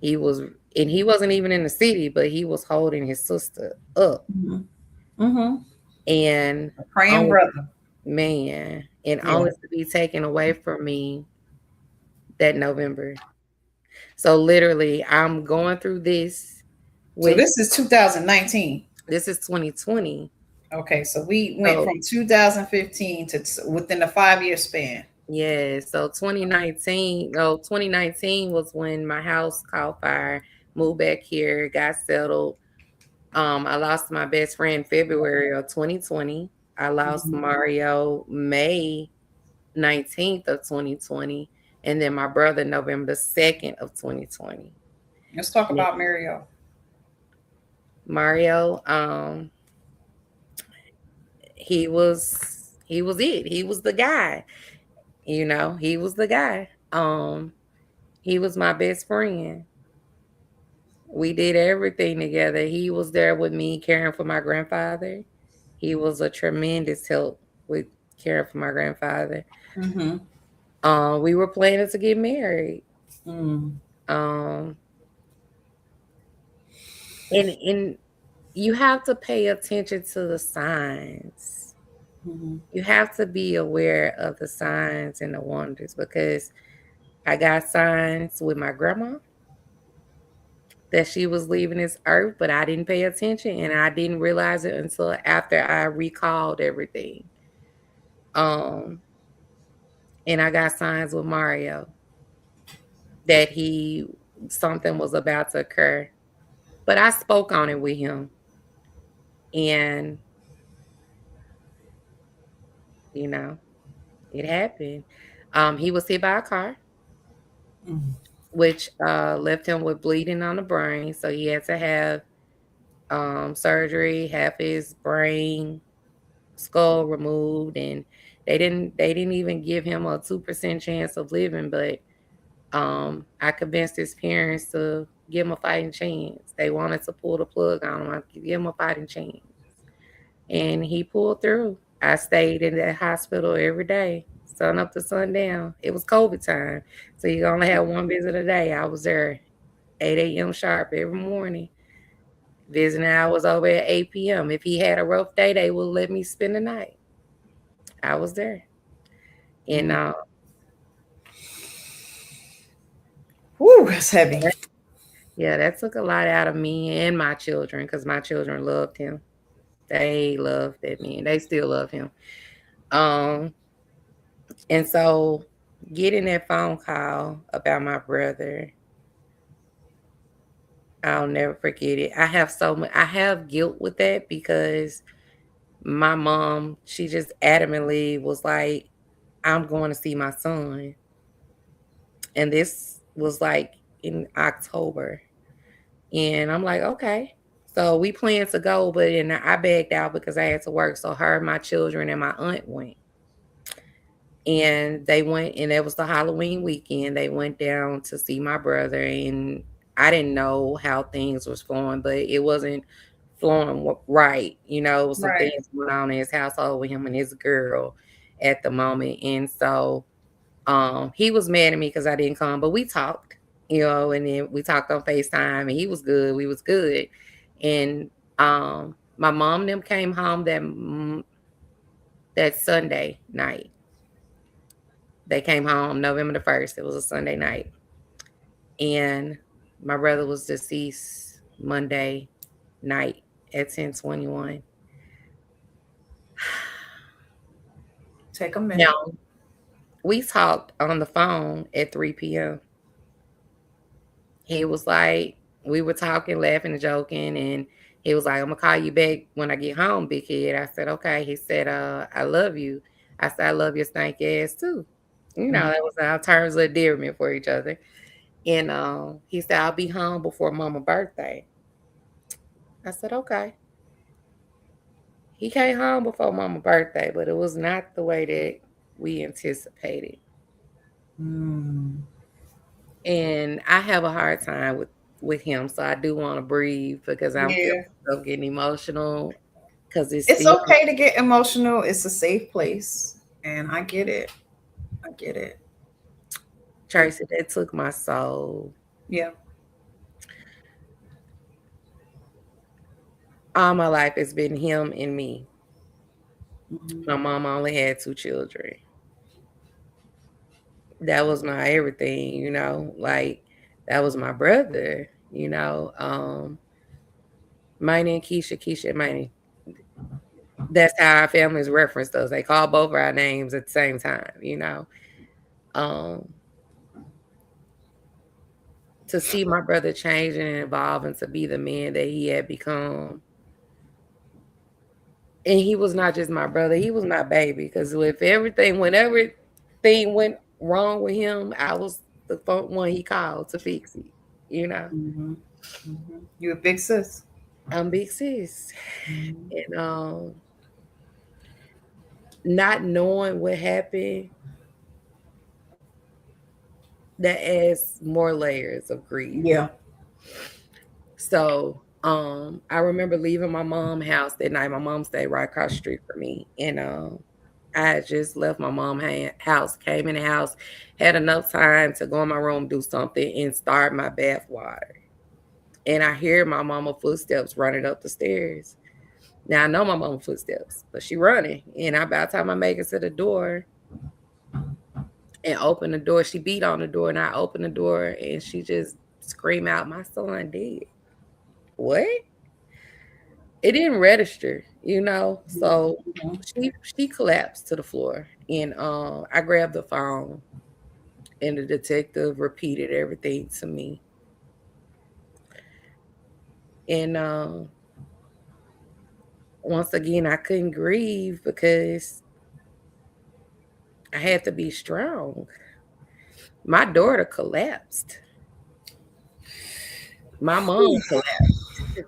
he was, and he wasn't even in the city, but he was holding his sister up. Hmm. Hmm. And A praying only, brother. man, and Yeah. only to be taken away from me that November. So literally, I'm going through this So with, this is 2019. this is 2020. Okay, so we went So from 2015 to within a 5 year span. yeah, so 2019, no, 2019 was when my house caught fire, moved back here, got settled. I lost my best friend February of 2020. I lost Mhm. Mario May 19th of 2020, and then my brother November 2nd of 2020. Let's talk Yeah. about Mario. Mario, he was it. He was the guy. He was the guy. He was my best friend. We did everything together. He was there with me caring for my grandfather. He was a tremendous help with caring for my grandfather. Mm-hmm. We were planning to get married. Mm-hmm. Um, and you have to pay attention to the signs. You have to be aware of the signs and the wonders because I got signs with my grandma that she was leaving this earth, but I didn't pay attention and I didn't realize it until after I recalled everything. Um, and I got signs with Mario that he something was about to occur. But I spoke on it with him and you know, it happened. He was hit by a car, Mm. which left him with bleeding on the brain. So he had to have surgery, have his brain skull removed, and they didn't even give him a 2% chance of living. But I convinced his parents to give him a fighting chance. They wanted to pull the plug on him. I could give him a fighting chance, and he pulled through. I stayed in that hospital every day, sun up to sundown. It was COVID time, so you only had one visit a day. I was there 8 a.m. sharp every morning. Visiting hours over at 8 p.m. If he had a rough day, they would let me spend the night. I was there. And Mm. Whew, that's heavy. yeah, that took a lot out of me and my children because my children loved him. They loved that man. They still love him. Um, and so getting that phone call about my brother, I'll never forget it. I have so much. I have guilt with that because my mom, she just adamantly was like, "I'm going to see my son," and this was like in October. And I'm like, okay. So we planned to go, but then I bagged out because I had to work. So her, my children, and my aunt went. And they went, and it was the Halloween weekend. They went down to see my brother, and I didn't know how things was flowing, but it wasn't flowing right. It was some Right. things going on in his household with him and his girl at the moment. And so he was mad at me because I didn't come, but we talked, and then we talked on FaceTime and he was good. We was good. And my mom and them came home that Sunday night. They came home November the 1st. It was a Sunday night. And my brother was deceased Monday night at 10:21. Take a minute. Now, we talked on the phone at 3 p.m. He was like, we were talking, laughing and joking, and he was like, "I'm gonna call you back when I get home, big kid." I said, "Okay." He said, "I love you." I said, "I love your stank ass too." Mm. That was our terms of endearment for each other. And he said, "I'll be home before Mama's birthday." I said, "Okay." He came home before Mama's birthday, but it was not the way that we anticipated. Mm. And I have a hard time with him, so I do want to breathe because I'm feeling Yeah. myself getting emotional because it's It's still okay to get emotional. It's a safe place. And I get it. I get it. It Tracy that took my soul. yeah. All my life it's been him and me. Mhm. My mom only had two children. That was my everything, like that was my brother, Miney and Keisha, Keisha and Miney. That's how our families referenced us. They call both our names at the same time. Um, to see my brother changing and evolving to be the man that he had become. And he was not just my brother, he was my baby. Because whenever thing went wrong with him, I was the one he called to fix it. You know, Mhm. Mhm. You a big sis. I'm big sis. Mhm. And not knowing what happened, that adds more layers of grief. Yeah. So I remember leaving my mom's house that night. My mom stayed right across the street from me. And I had just left my mom's house, came in the house, had enough time to go in my room, do something, and start my bath water. And I hear my mama footsteps running up the stairs. Now I know my mama footsteps, but she running. And by the time I make it to the door and opened the door. She beat on the door, and I opened the door, and she just screamed out, "My son dead." What? It didn't register, you know. So Mhm. she collapsed to the floor, and I grabbed the phone, and the detective repeated everything to me, and once again I couldn't grieve because I had to be strong. My daughter collapsed. My mom collapsed.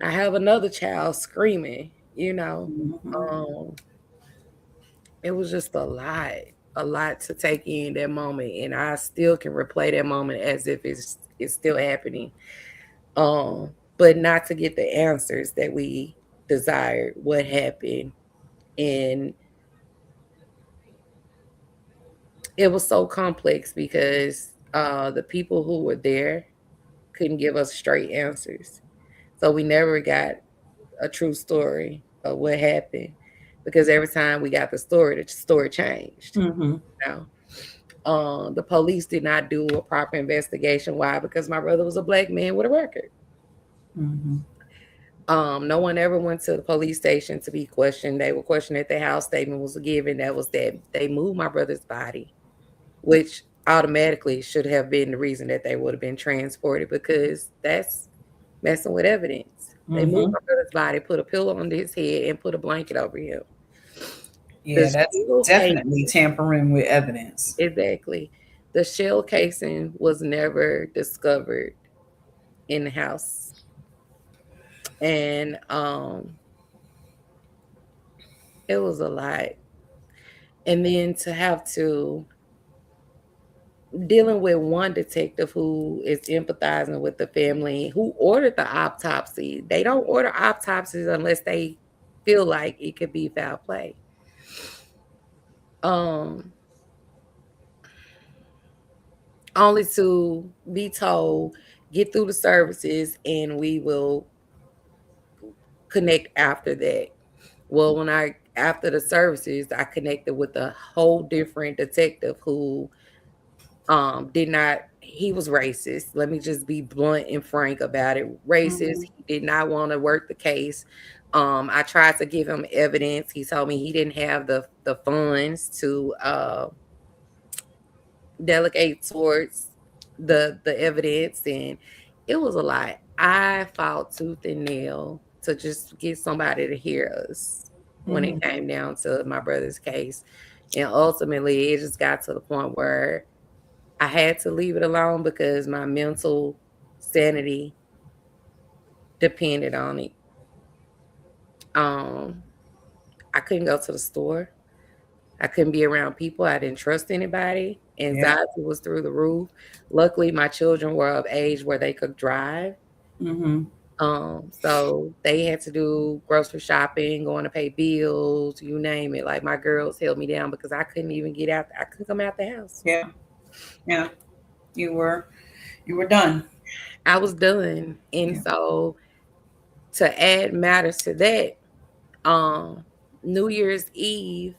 I have another child screaming, you know. Mhm. Um, it was just a lot to take in that moment, and I still can replay that moment as if it's still happening. But not to get the answers that we desired, what happened, and it was so complex because the people who were there couldn't give us straight answers, so we never got a true story of what happened because every time we got the story changed. Mhm. You know, the police did not do a proper investigation. Why? Because my brother was a black man with a record. Mhm. No one ever went to the police station to be questioned. They were questioned at the house. Statement was given. That was that they moved my brother's body, which automatically should have been the reason that they would have been transported because that's messing with evidence. They moved Mhm. my brother's body, put a pillow under his head, and put a blanket over him. The Yeah, that's shell definitely casing, tampering with evidence. exactly. The shell casing was never discovered in the house, and it was a lot. And then to have to dealing with one detective who is empathizing with the family who ordered the autopsy. They don't order autopsies unless they feel like it could be foul play. Um, only to be told, get through the services and we will connect after that. Well, when I after the services, I connected with a whole different detective who did not he was racist. Let me just be blunt and frank about it. Racist. Mhm. He did not want to work the case. I tried to give him evidence. He told me he didn't have the funds to delegate towards the evidence, and it was a lot. I fought tooth and nail to just get somebody to hear us when it Mhm. came down to my brother's case. And ultimately it just got to the point where I had to leave it alone because my mental sanity depended on it. Um, I couldn't go to the store. I couldn't be around people. I didn't trust anybody. Yeah. Anxiety was through the roof. Luckily, my children were of age where they could drive. Mhm. So they had to do grocery shopping, going to pay bills, you name it. Like my girls held me down because I couldn't even get out. I couldn't come out the house. Yeah. Yeah. You were you were done. I was done. And Yeah. so to add matters to that, um, New Year's Eve,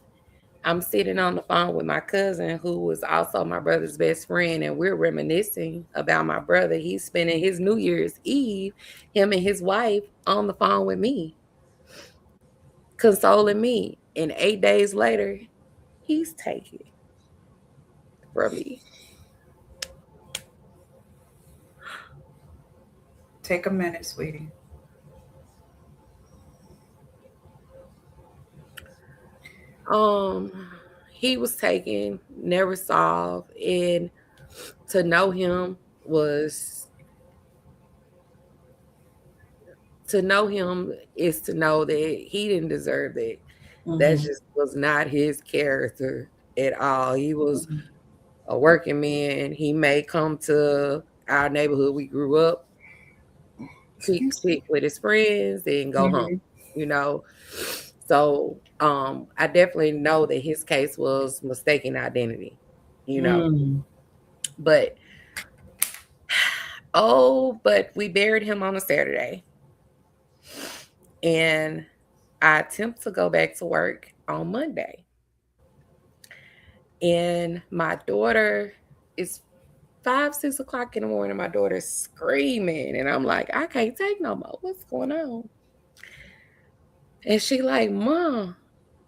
I'm sitting on the phone with my cousin, who was also my brother's best friend, and we're reminiscing about my brother. He's spending his New Year's Eve, him and his wife, on the phone with me, consoling me. And 8 days later, he's taken from me. Take a minute, sweetie. Um, he was taken, never solved, and to know him was to know him is to know that he didn't deserve that. That Mhm. just was not his character at all. He was Mhm. a working man. He may come to our neighborhood we grew up, Excuse me. pick with his friends, and go home, Mhm. you know. So I definitely know that his case was mistaken identity, you know. Mm. But but we buried him on a Saturday. And I attempt to go back to work on Monday. And my daughter is 5, 6 o'clock in the morning. My daughter's screaming, and I'm like, I can't take no more. What's going on? And she like, Mom,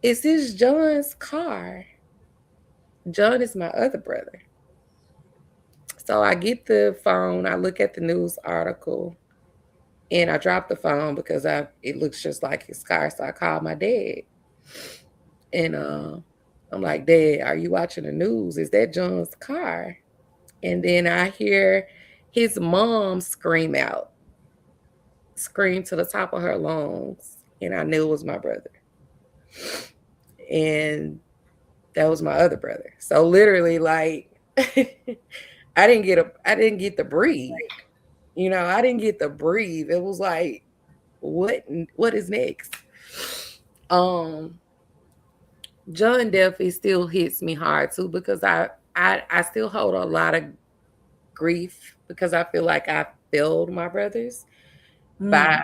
is this John's car? John is my other brother. So I get the phone, I look at the news article, and I drop the phone because I it looks just like his car. So I call my dad, and I'm like, Dad, are you watching the news? Is that John's car? And then I hear his mom scream to the top of her lungs, and I knew it was my brother, and that was my other brother. So literally, like, I didn't get to breathe. You know, I didn't get to breathe. It was like, what is next? Um, John definitely still hits me hard too because I still hold a lot of grief because I feel like I failed my brothers by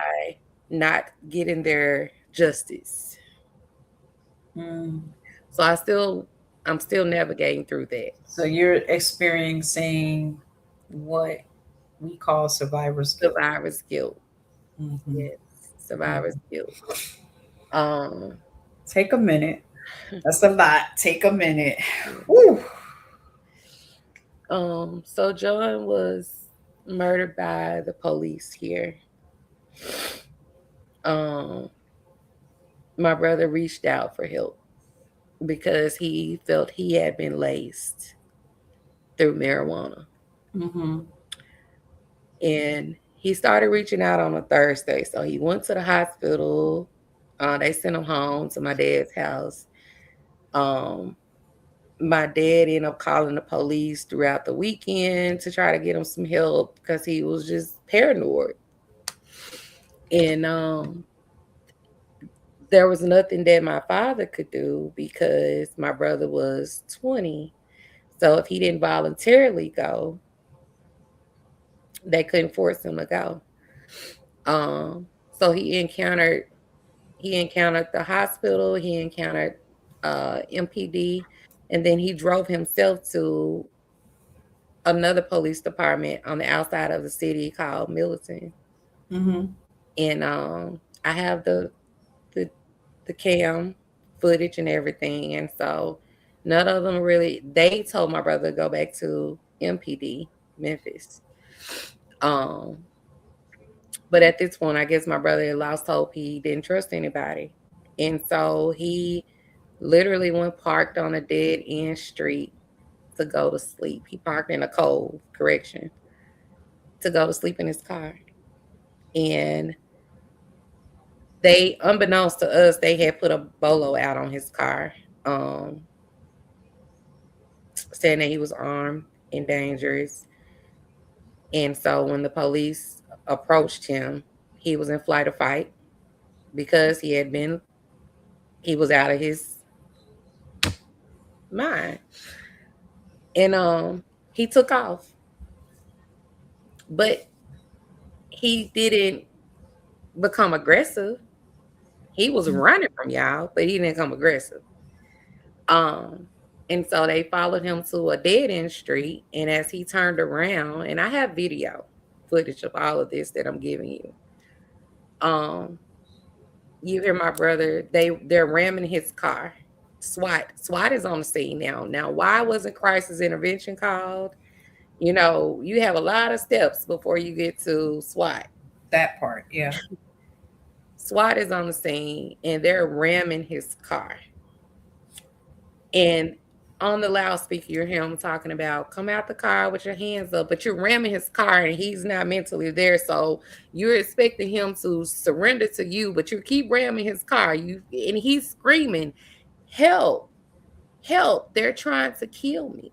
Mm, not getting their justice. mm. So I'm still navigating through that. So you're experiencing what we call survivor's guilt. Survivor's guilt. Hmm. Yes. Survivor's Hmm. guilt. Um Take a minute. That's a lot. Take a minute. Whew. so John was murdered by the police here. Um my brother reached out for help because he felt he had been laced through marijuana. Hmm. And he started reaching out on a Thursday. So he went to the hospital. They sent him home to my dad's house. Um, my dad ended up calling the police throughout the weekend to try to get him some help because he was just paranoid. And there was nothing that my father could do because my brother was 20. So if he didn't voluntarily go, they couldn't force him to go. So he encountered the hospital, he encountered MPD, and then he drove himself to another police department on the outside of the city called Milton. Hmm. And I have the the cam footage and everything, and so none of them really. They told my brother to go back to MPD Memphis. Um, but at this point, I guess my brother had lost hope. He didn't trust anybody, and so he literally went parked on a dead end street to go to sleep. He parked in a cove, correction, to go to sleep in his car. And they, unbeknownst to us, they had put a bolo out on his car, um, saying that he was armed and dangerous. And so when the police approached him, he was in flight or fight because he was out of his mind. And he took off. But he didn't become aggressive. He was running from y'all, but he didn't come aggressive. Um, and so they followed him to a dead end street. And as he turned around, and I have video footage of all of this that I'm giving you. Um, you hear my brother, they're ramming his car. SWAT is on the scene now. Now, why wasn't crisis intervention called? You know, you have a lot of steps before you get to SWAT. That part, yeah. SWAT is on the scene and they're ramming his car. And on the loudspeaker, you hear him talking about come out the car with your hands up, but you're ramming his car and he's not mentally there. So you're expecting him to surrender to you, but you keep ramming his car. And he's screaming, help, help, they're trying to kill me.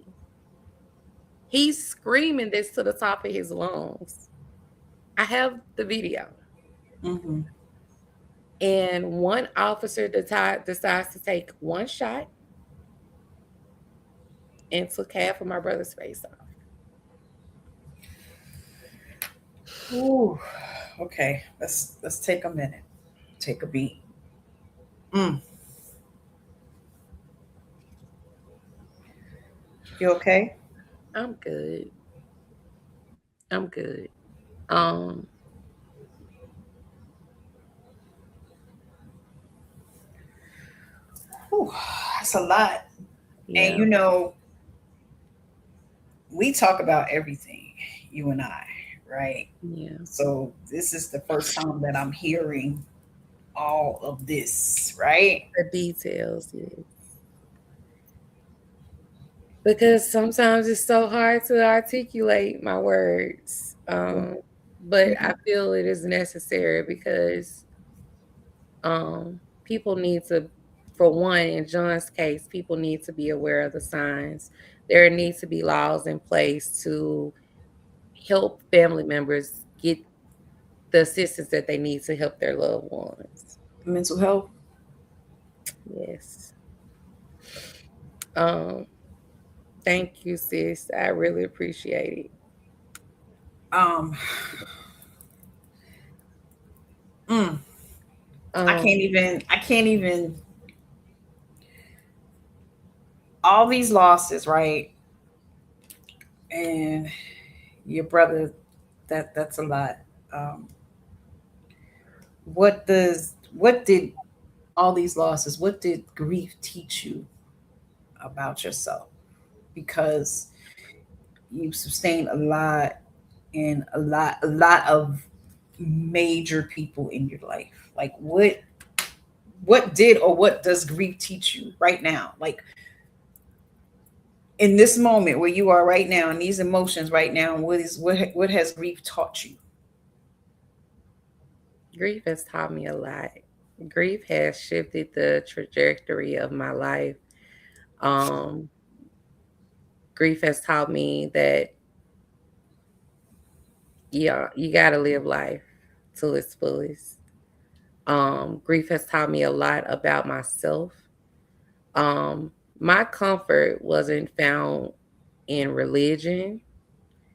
He's screaming this to the top of his lungs. I have the video. Hmm. And one officer decides to take one shot and took half of my brother's face off. Ooh. Okay, let's take a minute. Take a beat. Mm. You okay? I'm good. I'm good. Um, Whew, that's a lot. And yeah, we talk about everything, you and I, right? yeah. So this is the first time that I'm hearing all of this, right? The details, yeah. Because sometimes it's so hard to articulate my words. Yeah. But Yeah. I feel it is necessary because people need to, for one, in John's case, people need to be aware of the signs. There needs to be laws in place to help family members get the assistance that they need to help their loved ones. Mental health. Yes. Um, thank you, sis. I really appreciate it. Um, mm, Um, I can't even, all these losses, right? And your brother, that's a lot. Um, what did all these losses, what did grief teach you about yourself? Because you sustained a lot and a lot of major people in your life. Like what did or what does grief teach you right now? Like in this moment where you are right now, in these emotions right now, what has grief taught you? Grief has taught me a lot. Grief has shifted the trajectory of my life. Um, Grief has taught me that, yeah, you got to live life to its fullest. Grief has taught me a lot about myself. Um, my comfort wasn't found in religion.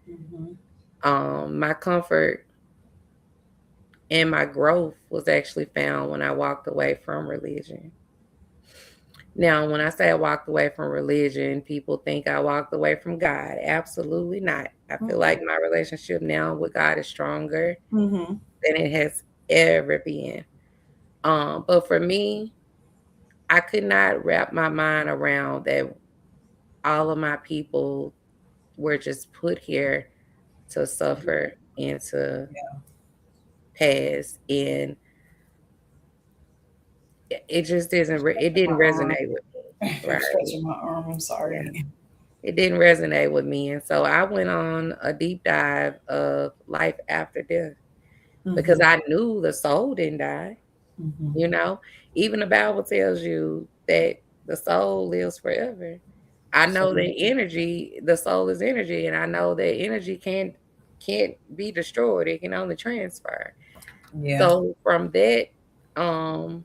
Mm-hmm. My comfort and my growth was actually found when I walked away from religion. Now, when I say I walked away from religion, people think I walked away from God. Absolutely not. I feel like my relationship now with God is stronger Mm-hmm. than it has ever been. But for me, I could not wrap my mind around that all of my people were just put here to suffer and to pass, and it just isn't. It My didn't arm. resonate with me, You're right? stretching my arm. I'm Yeah, sorry. it didn't resonate with me, and so I went on a deep dive of life after death because Mm-hmm. I knew the soul didn't die. Mm-hmm. You know, even the Bible tells you that the soul lives forever. I know that Absolutely. energy, the soul is energy, and I know that energy can't be destroyed. It can only transfer. Yeah. So from that, um,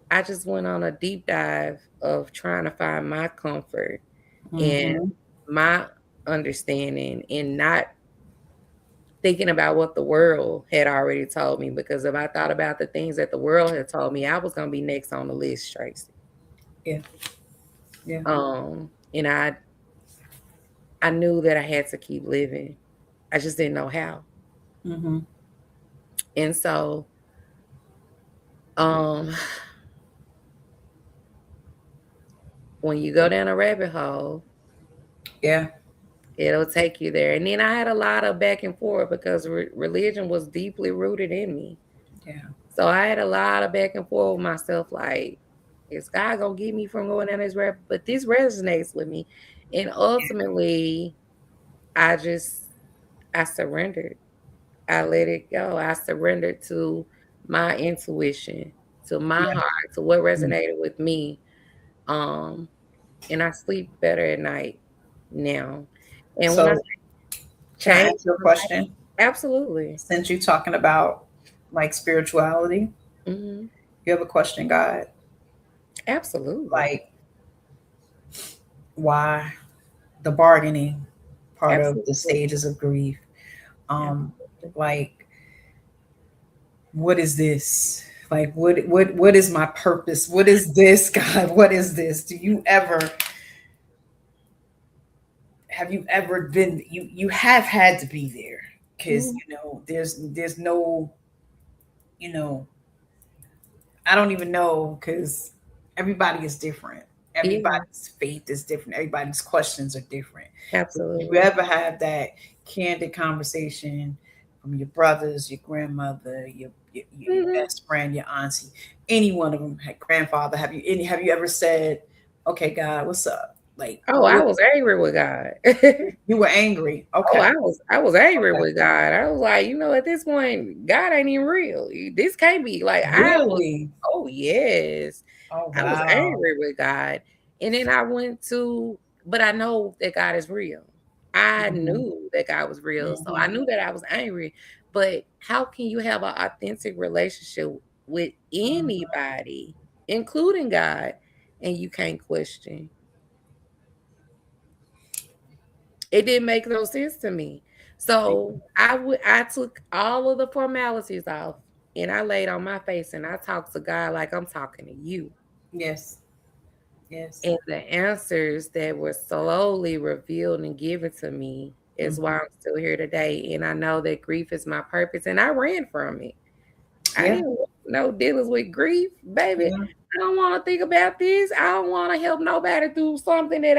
I just went on a deep dive of trying to find my comfort and Mm-hmm. my understanding and not thinking about what the world had already told me, because if I thought about the things that the world had told me, I was gonna be next on the list, Tracy. Yeah. Yeah. And I knew that I had to keep living. I just didn't know how. Mm-hmm. And so um when you go down a rabbit hole, Yeah. it'll take you there. And then I had a lot of back and forth because religion was deeply rooted in me. Yeah. So I had a lot of back and forth with myself, like, is God gonna get me from going down this rabbit? But this resonates with me. And ultimately, I just I surrendered. I let it go. I surrendered to my intuition, to my Yeah. heart, to what Mm. resonated with me. Um, and I sleep better at night now. And when I So say can I change ask you a my life, question? absolutely. Since you're talking about like spirituality, Hmm. you ever question God? Absolutely. Like why the bargaining part of the Absolutely. stages of grief? Um, Absolutely. like what is this? Like what is my purpose? What is this, God? What is this? Do you ever have you ever been, you have had to be there, because Mhm. there's no, you know I don't even know, because everybody is different. Yeah, Everybody's faith is different. Everybody's questions are different. But you absolutely. ever have that candid conversation from your brothers, your grandmother, your Mhm. best friend, your auntie, any one of them, grandfather? Have you ever said, "Okay, God, what's up?" Like, Oh, I was angry with God. you were angry. Oh, Okay, I was angry okay, with God. I was like, at this point, God ain't even real. This can't be like I was. really? Oh yes, Oh I was wow. angry with God, and then I went to. But I know that God is real. I Hmm. knew that God was real, so I Hmm. knew that I was angry. But how can you have an authentic relationship with anybody, including God, and you can't question? It didn't make no sense to me. So I took all of the formalities off and I laid on my face and I talked to God like I'm talking to you. Yes. Yes. And the answers that were slowly revealed and given to me is why Hmm. I'm still here today. And I know that grief is my purpose. And I ran from it. I Yeah. didn't want no dealings with grief, baby. Yeah. I don't want to think about this. I don't want to help nobody through something that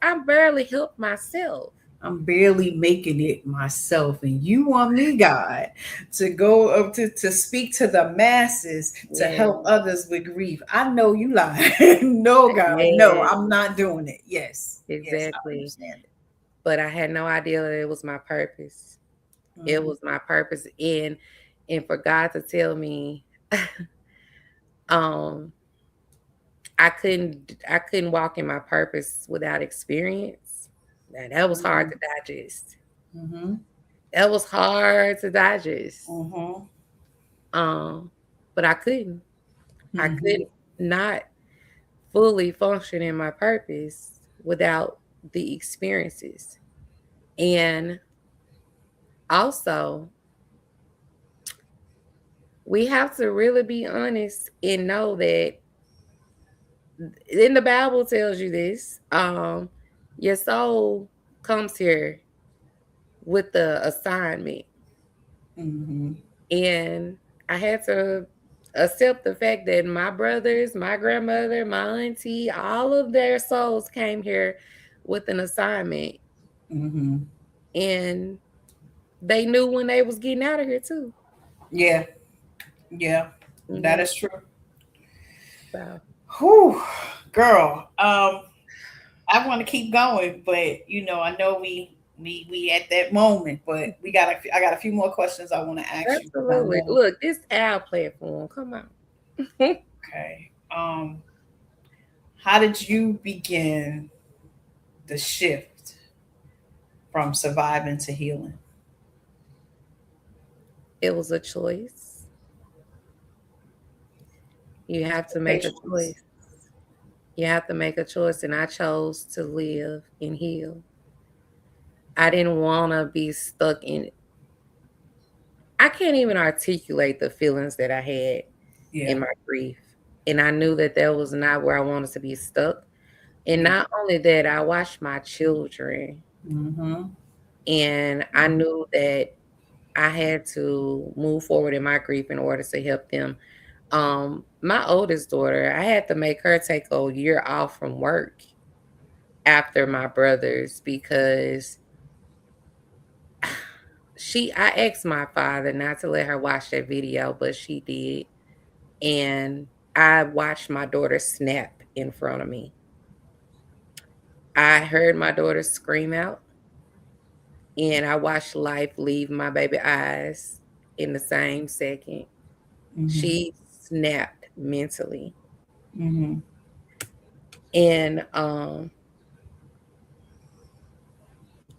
I barely helped myself. I'm barely making it myself, and you want me, God, to go up to speak to the masses to Yeah. help others with grief. I know you lying. No, God, no, Yes. I'm not doing it. Yes, yes, I Exactly. understand But I had no idea that it was my purpose. it. It Hmm. was my purpose and for God to tell me um I couldn't walk in my purpose without experience. Now, that was hard Hmm. to digest. Hmm. That was hard to digest. Hmm. Um but I couldn't. I Hmm. couldn't not fully function in my purpose without the experiences. And also we have to really be honest and know that in the Bible tells you this. Your soul comes here with the assignment. Hmm. And I had to accept the fact that my brothers, my grandmother, my auntie, all of their souls came here with an assignment. Hmm. And they knew when they was getting out of here too. Yeah, yeah, that Hmm. is true. So Whew, girl. I want to keep going, but I know we at that moment, but I got a few more questions I want to ask you, because I absolutely. know. Look, this our platform. Come on. Okay. How did you begin the shift from surviving to healing? It was a choice. You have to Okay, make a choice. choice. You have to make a choice, and I chose to live and heal. I didn't want to be stuck in. I can't even articulate the feelings that I had Yeah. in my grief, and I knew that that was not where I wanted to be stuck. And not only that, I watched my children, Mm-hmm. and I knew that I had to move forward in my grief in order to help them. My oldest daughter, I had to make her take a year off from work after my brothers because I asked my father not to let her watch that video, but she did. And I watched my daughter snap in front of me. I heard my daughter scream out, and I watched life leave my baby eyes in the same second. Mm-hmm. She snapped mentally. Mm-hmm. And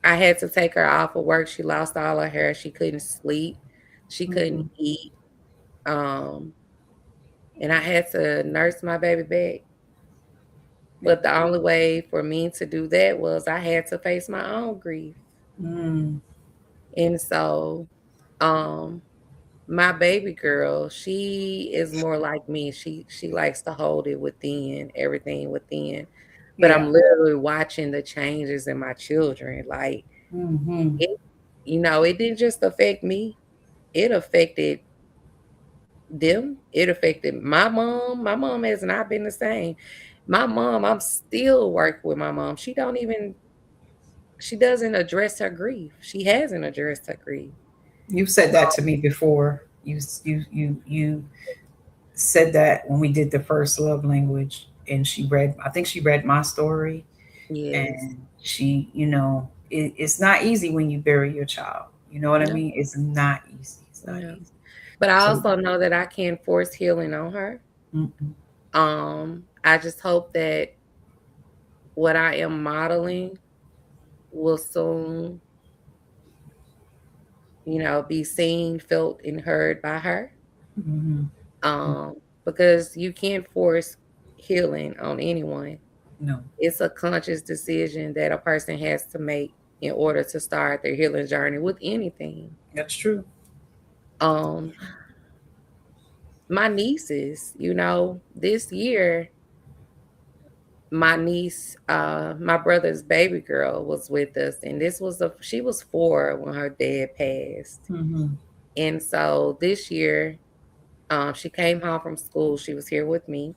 I had to take her off of work. She lost all her hair. She couldn't sleep. She couldn't Mm-hmm. eat. Um, and I had to nurse my baby back. Yeah. But the only way for me to do that was I had to face my own grief. Mm. And so, um, my baby girl, she is more like me. She likes to hold it within, everything within. but Yeah. I'm literally watching the changes in my children. Like Hmm. it, it didn't just affect me. It affected them. It affected my mom. My mom has not been the same. My mom, I'm still working with my mom. She doesn't address her grief. She hasn't addressed her grief. You've said that to me before. You said that when we did the first love language, and she read. I think she read my story, Yes. and she, it's not easy when you bury your child. You know what I No, mean? It's not easy. It's not no. easy. But I So, also know that I can't force healing on her. mm-mm, I just hope that what I am modeling will soon, be seen, felt, and heard by her. mhm, Because you can't force healing on anyone. no, It's a conscious decision that a person has to make in order to start their healing journey with anything. that's true. Um, my nieces, this year, my brother's baby girl was with us, and she was 4 when her dad passed. Hmm. And so this year, she came home from school. She was here with me,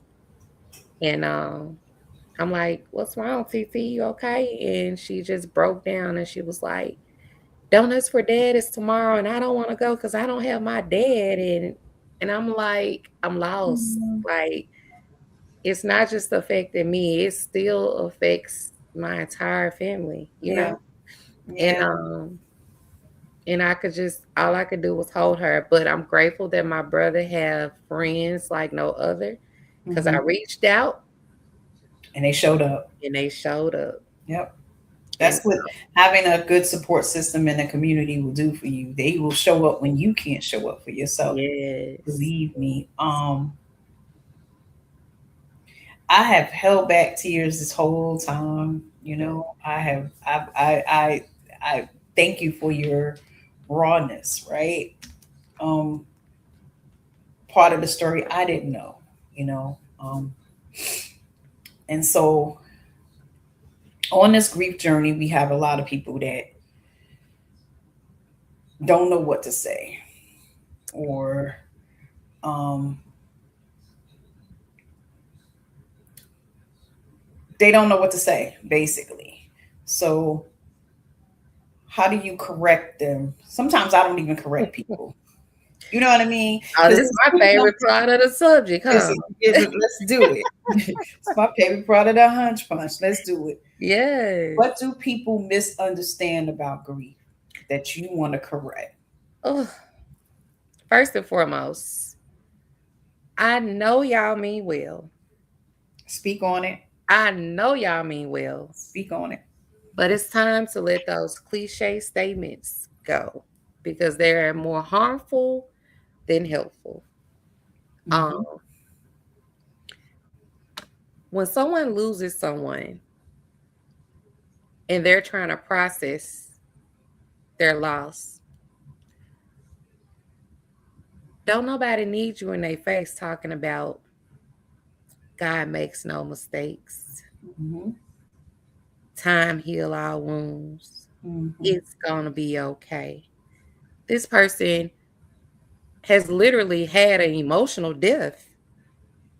and I'm like, "What's wrong, TT? You okay?" And she just broke down, and she was like, "Donuts for Dad is tomorrow, and I don't want to go because I don't have my dad." And I'm like, I'm lost. Like, it's not just affecting me; it still affects my entire family. Yeah, And yeah. and all I could do was hold her. But I'm grateful that my brother have friends like no other, because I Hmm. reached out And they showed up. and they showed up. Yep. And That's what having a good support system in the community will do for you. They will show up when you can't show up for yourself. yes. Believe me. I have held back tears this whole time. I have. I thank you for your rawness. Right. Um, Part of the story I didn't know. You know. And so on this grief journey, we have a lot of people that don't know what to say, or um, they don't know what to say, basically. So how do you correct them? Sometimes I don't even correct people. You know what I mean? Oh, Because this is my favorite part of the subject, huh? let's do it. It's my favorite part of the hunch punch. Let's do it. Yes. What do people misunderstand about grief that you want to correct? Oh, first and foremost, I know y'all mean well. Speak on it. I know y'all mean well, Speak on it. but it's time to let those cliche statements go because they are more harmful than helpful. Um, Hmm. when someone loses someone and they're trying to process their loss, don't nobody need you in their face talking about God makes no mistakes. Hmm. Time heal our wounds. Hmm. It's gonna be okay. This person has literally had an emotional death,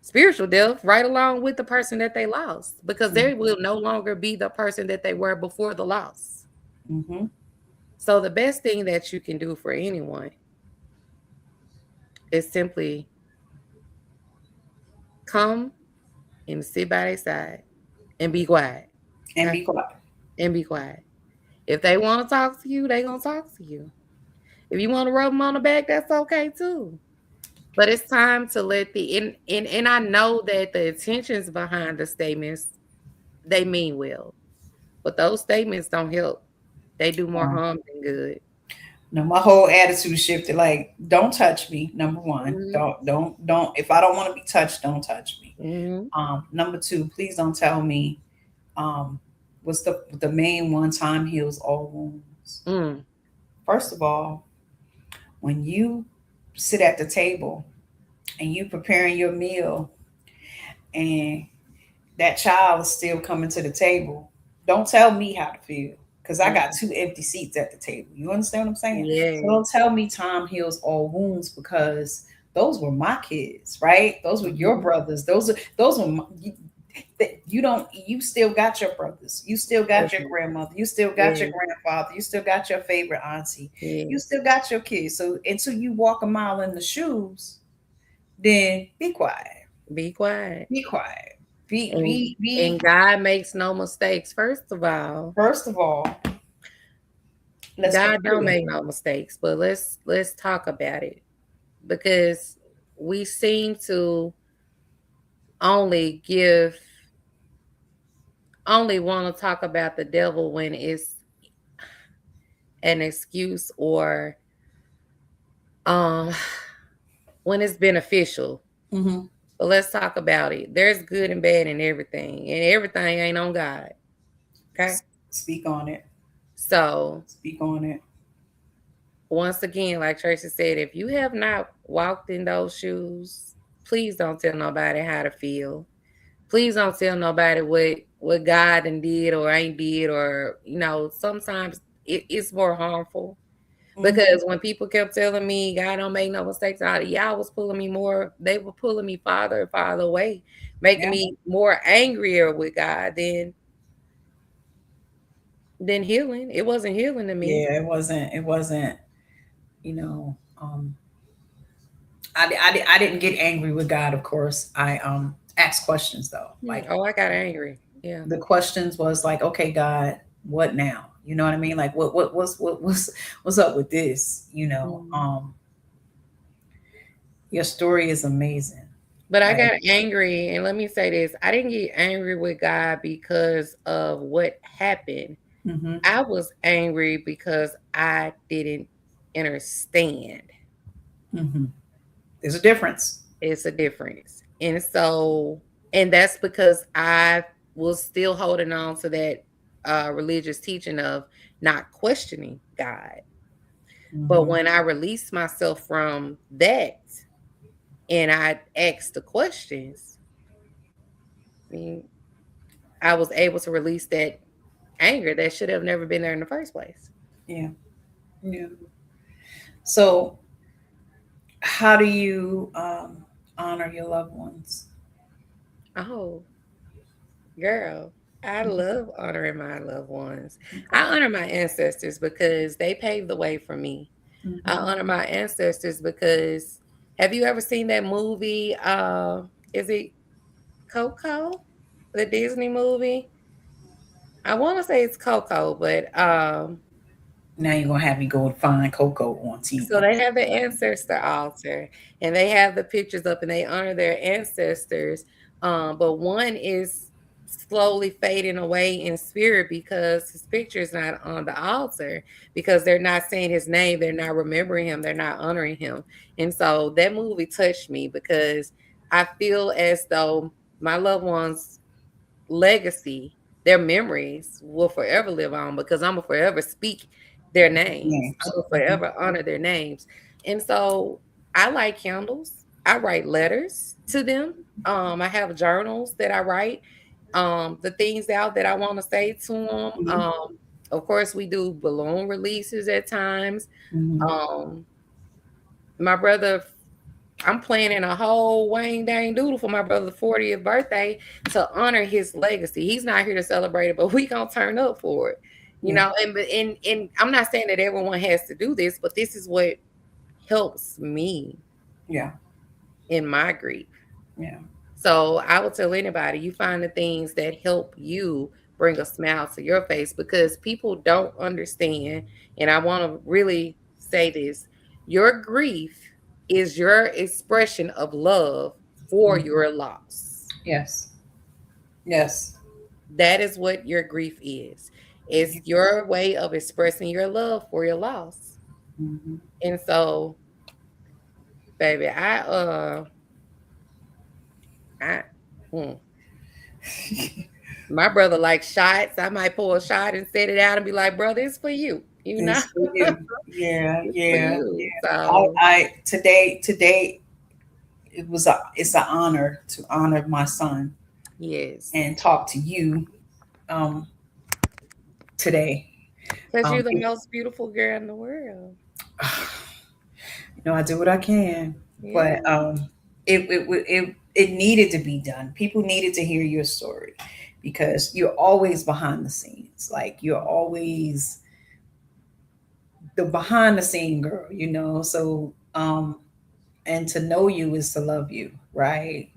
spiritual death, right along with the person that they lost, because they will no longer be the person that they were before the loss. Hmm. So the best thing that you can do for anyone is simply come and sit by their side and be quiet. And Okay? be quiet. And be quiet. If they want to talk to you, they gonna talk to you. If you want to rub them on the back, that's okay too. But it's time to let and I know that the intentions behind the statements, they mean well, but those statements don't help. They do more harm than good. No, my whole attitude shifted. Like, don't touch me. Number one, Mhm, don't. If I don't want to be touched, don't touch me. mhm, Number two, please don't tell me. Um, what's the main one? Time heals all wounds. mm, First of all, when you sit at the table and you preparing your meal, and that child is still coming to the table. Don't tell me how to feel because I got two empty seats at the table. You understand what I'm saying? So don't Yes. tell me time heals all wounds because those were my kids, right? Those were your Mhm. brothers. Those were my, you don't you still got your brothers. You still got your Yes. grandmother. You still got your Yes. grandfather. You still got your favorite auntie. You Yes. still got your kids. So until you walk a mile in the shoes, then be quiet. Be quiet. Be quiet. Be And be be and God makes no mistakes. First of all, First of all, let's be God don't clear. make no mistakes, but let's talk about it because we seem to only give only want to talk about the devil when it's an excuse or um when it's beneficial. Hmm. But let's talk about it. There's good and bad in everything, and everything ain't on God. Okay? Speak on it. So, Speak on it. once again, like Tracy said, if you have not walked in those shoes, please don't tell nobody how to feel. Please don't tell nobody what God and did or ain't did, or sometimes it's more harmful. Hmm. Because when people kept telling me God don't make no mistakes, y'all was pulling me more. They were pulling me farther and farther away, making Yeah. me more angrier with God than healing. It wasn't healing to me. Yeah. It wasn't. It wasn't. You know. I didn't get angry with God. Of course, I asked questions though. Like Oh, I got angry. Yeah. the questions was like, okay, God, what now? You know what I mean? Like, what's up with this? Mhm. Your story is amazing. But I Like, got angry, and let me say this: I didn't get angry with God because of what happened. hmm I was angry because I didn't understand. hmm there's a difference. It's a difference. And that's because I was still holding on to that religious teaching of not questioning God. But Hmm when I released myself from that and I asked the questions, I mean, I was able to release that anger that should have never been there in the first place. Yeah. Yeah. So, how do you honor your loved ones? Oh, girl, I love honoring my loved ones. I Okay. honor my ancestors because they paved the way for me. I hmm honor my ancestors because have you ever seen that movie? Is it Coco? The Disney movie? I want to say it's Coco, but Now you're gonna have me go and find Coco on TV. so they have the ancestor altar and they have the pictures up and they honor their ancestors. But one is slowly fading away in spirit because his picture is not on the altar because they're not saying his name, they're not remembering him, they're not honoring him. And so that movie touched me because I feel as though my loved ones legacy, their memories will forever live on because I'm gonna forever speak their names. I'm Names. gonna forever honor their names. And so I like candles. I write letters to them. I have journals that I write the things out that I want to say to them. Hmm Of course, we do balloon releases at times. hmm Um, my brother I'm planning a whole Wayne Dang Doodle for my brother's 40th birthday to honor his legacy. He's not here to celebrate it, but we gonna turn up for it. You Yeah. know, and I'm not saying that everyone has to do this, but this is what helps me Yeah. in my grief. Yeah. So I would tell anybody, you find the things that help you bring a smile to your face because people don't understand. And I want to really say this: your grief is your expression of love for Mhm. your loss. Yes. Yes. That is what your grief is. It's your way of expressing your love for your loss. hmm And so, baby, I, hmm, my brother likes shots. I might pour a shot and set it out and be like, brother, it's for you. You know, It's for you. Yeah. it's for Yeah. you. So, I today it was it's an honor to honor my son. Yes. and talk to you um, today. Because you're the It- most beautiful girl in the world. I do what I can, but Yeah. it needed to be done. People needed to hear your story because you're always behind the scenes. Like you're always the behind the scene girl, So and to know you is to love you, right?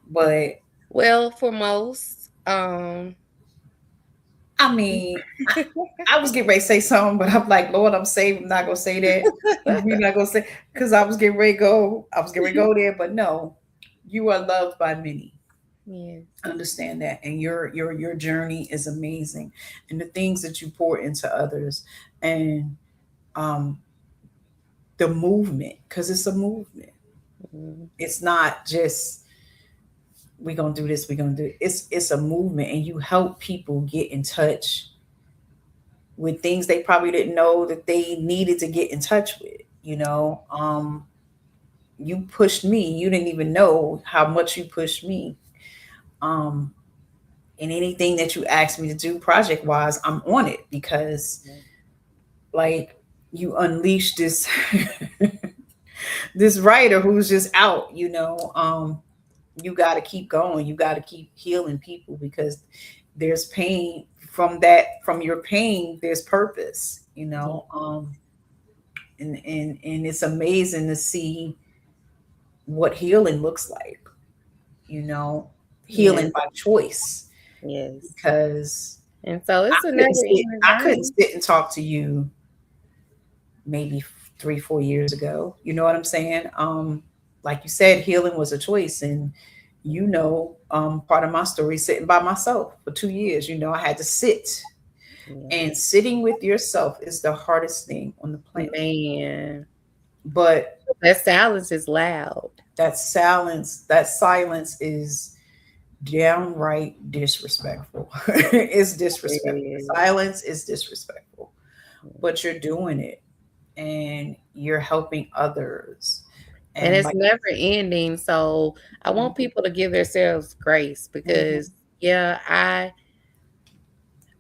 But Well, for most, I mean, I was getting ready to say something, but I'm like, Lord, I'm saved. I'm not gonna say that. We're not gonna say because I was getting ready to go. I was getting ready to go there, but no, you are loved by many. yes, Understand that, and your journey is amazing, and the things that you pour into others, and um, the movement, because it's a movement. mhm, It's not just we're gonna do this. We're gonna do it. It's a movement, and you help people get in touch with things they probably didn't know that they needed to get in touch with. You pushed me. You didn't even know how much you pushed me. Um, and anything that you asked me to do project wise, I'm on it because like you unleashed this this writer who's just out. You got to keep going. You got to keep healing people because there's pain from your pain. There's purpose. yeah, And it's amazing to see what healing looks like, you know, yes, healing by choice yes. because And so it's a never ending I couldn't journey. sit and talk to you maybe 3 4 years ago. You know what I'm saying? Like you said, healing was a choice, and part of my story sitting by myself for 2 years. I had to sit, Yeah. and sitting with yourself is the hardest thing on the planet. Man, But that silence is loud. that silence is downright disrespectful. It's It disrespectful. is. Silence is disrespectful, but you're doing it and you're helping others. And And it's like, never ending. So I want people to give themselves grace mhm, because yeah,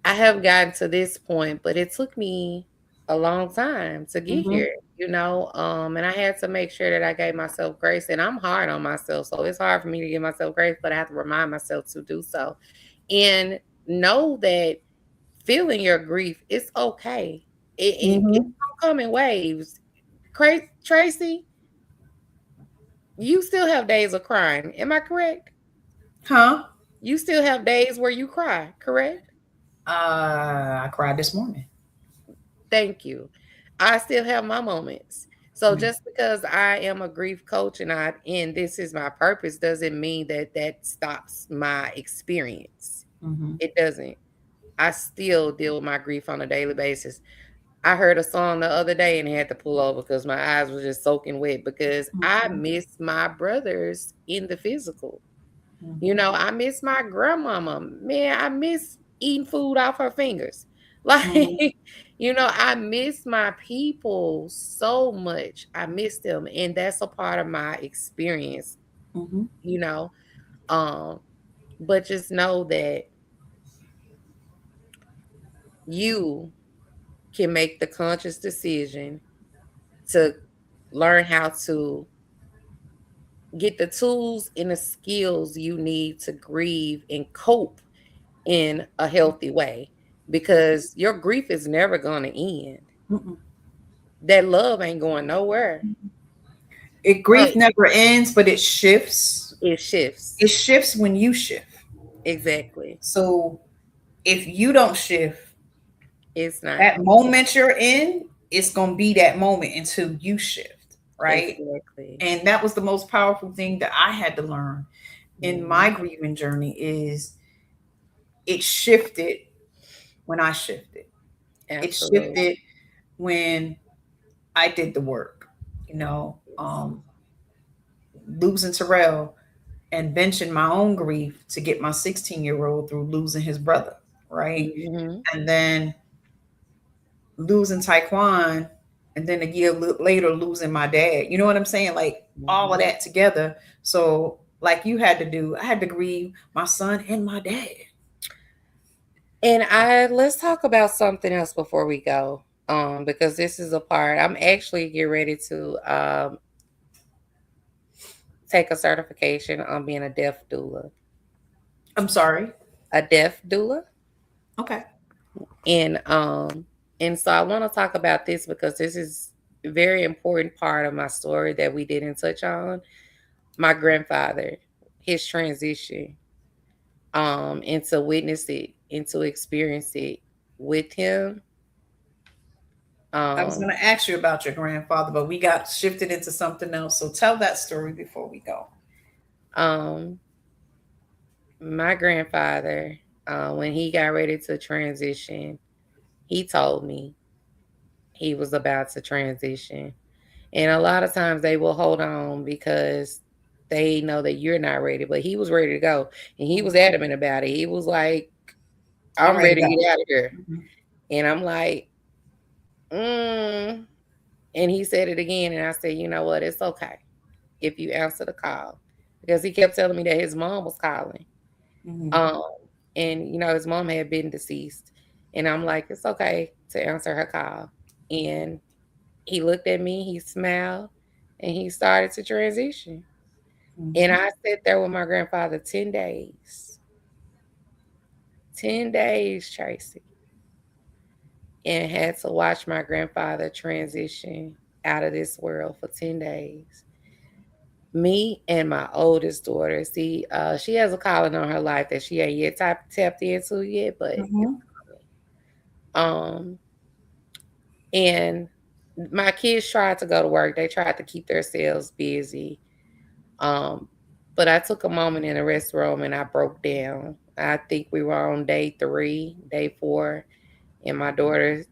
I have gotten to this point, but it took me a long time to get mhm, here, and I had to make sure that I gave myself grace, and I'm hard on myself, so it's hard for me to give myself grace, but I have to remind myself to do so. And know that feeling your grief, it's okay. It's mhm. gonna come in waves. Tracy, you still have days of crying. Am I correct? Huh? You still have days where you cry, correct? I cried this morning. Thank you. I still have my moments. So Mm, just because I am a grief coach and this is my purpose doesn't mean that that stops my experience. mhm, It doesn't. I still deal with my grief on a daily basis. I heard a song the other day and had to pull over because my eyes were just soaking wet because I mhm, miss my brothers in the physical. mhm, I miss my grandmama. Man, I miss eating food off her fingers. Like, mhm, I miss my people so much. I miss them. And that's a part of my experience, mhm, you know. Um, but just know that you can make the conscious decision to learn how to get the tools and the skills you need to grieve and cope in a healthy way because your grief is never going to end. mhm. That love ain't going nowhere. It But grief never ends, but it shifts. it shifts. It shifts when you shift. Exactly. So if you don't shift, It's not that going to moment you're in, it's gonna be that moment until you shift, right? exactly. And that was the most powerful thing that I had to learn in my Mhm. grieving journey is it shifted when I shifted. It Absolutely. shifted when I did the work, you know, losing Terrell and benching my own grief to get my 16-year-old through losing his brother, right? Mhm. And then losing Taekwon, and then a year later losing my dad. You know what I'm saying? Like all of Mhm. that together. So like you had to do. I had to grieve my son and my dad. And I let's talk about something else before we go. Because this is a part I'm actually getting ready to take a certification on being a deaf doula. I'm sorry. A deaf doula. Okay. And and so I want to talk about this because this is a very important part of my story that we didn't touch on. My grandfather, his transition, and to witness it and to experience it with him. I was Um, going to ask you about your grandfather, but we got shifted into something else. So tell that story before we go. um, my grandfather, when he got ready to transition, he told me he was about to transition. And a lot of times they will hold on because they know that you're not ready, but he was ready to go. And he was Mhm. adamant about it. He was like, I'm I'm ready ready to to go. get out of here. Mhm. And I'm like, and he said it again. And I said, you know what? It's okay if you answer the call. Because he kept telling me that his mom was calling. Mhm. Um, and his mom had been deceased. And I'm like, it's okay to answer her call. And he looked at me, he smiled, and he started to transition. And Mhm. I sat there with my grandfather 10 days. 10 days, Tracy, and had to watch my grandfather transition out of this world for 10 days. Me and my oldest daughter, see, she has a calling on her life that she ain't yet tapped into yet, but it's Mhm. coming. And my kids tried to go to work. They tried to keep themselves busy. Um, but I took a moment in the restroom and I broke down. I think we were on day 3, day 4, and my daughter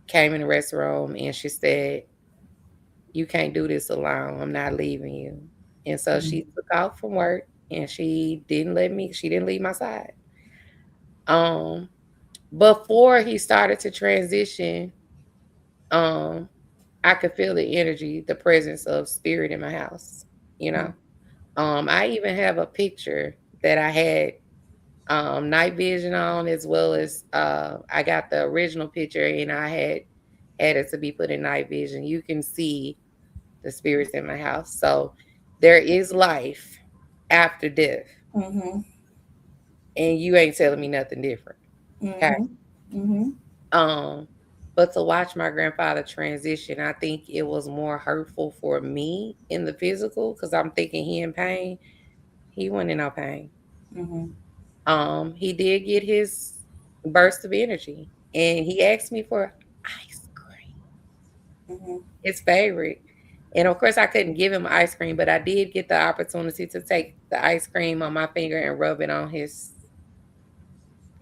came in the restroom and she said, "You can't do this alone. I'm not leaving you." And so Mhm. she took off from work and she didn't leave my side. Um, before he started to transition, um, I could feel the energy, the presence of spirit in my house, you know. I even have a picture that I had night vision on, as well as I got the original picture and I had it to be put in night vision. You can see the spirits in my house. So there is life after death, Mhm. and you ain't telling me nothing different. Okay. Mhm. Mhm. Um, but to watch my grandfather transition, I think it was more hurtful for me in the physical because I'm thinking he in pain. He wasn't in no pain. Mhm. He did get his burst of energy, and he asked me for ice cream, Mhm. his favorite. And of course, I couldn't give him ice cream, but I did get the opportunity to take the ice cream on my finger and rub it on his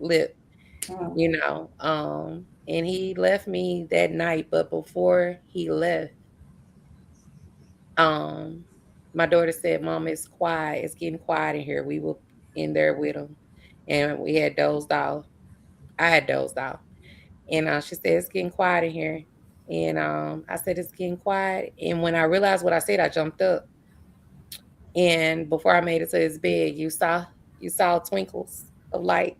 lip, Mhm. And he left me that night. But before he left, um, my daughter said, "Mom, it's quiet. It's getting quiet in here." We were in there with him, and we had dozed off. I had dozed off. And she said, "It's getting quiet in here." And I said, "It's getting quiet." And when I realized what I said, I jumped up. And before I made it to his bed, you saw twinkles of light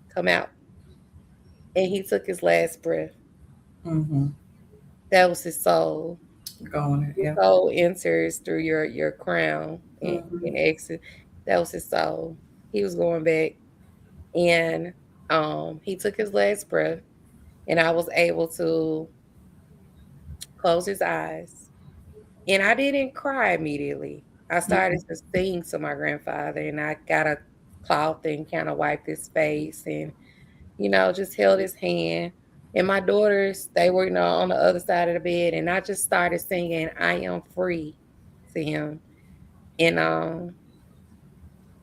come out. And he took his last breath. Mhm. That was his soul. Going it. His Yeah. soul enters through your crown and Mhm. exit. That was his soul. He was going back. And he took his last breath. And I was able to close his eyes. And I didn't cry immediately. I started Mhm. to sing to my grandfather, and I got a cloth and kind of wiped his face and, just held his hand. And my daughters, they were, on the other side of the bed, and I just started singing, "I am free" to him. And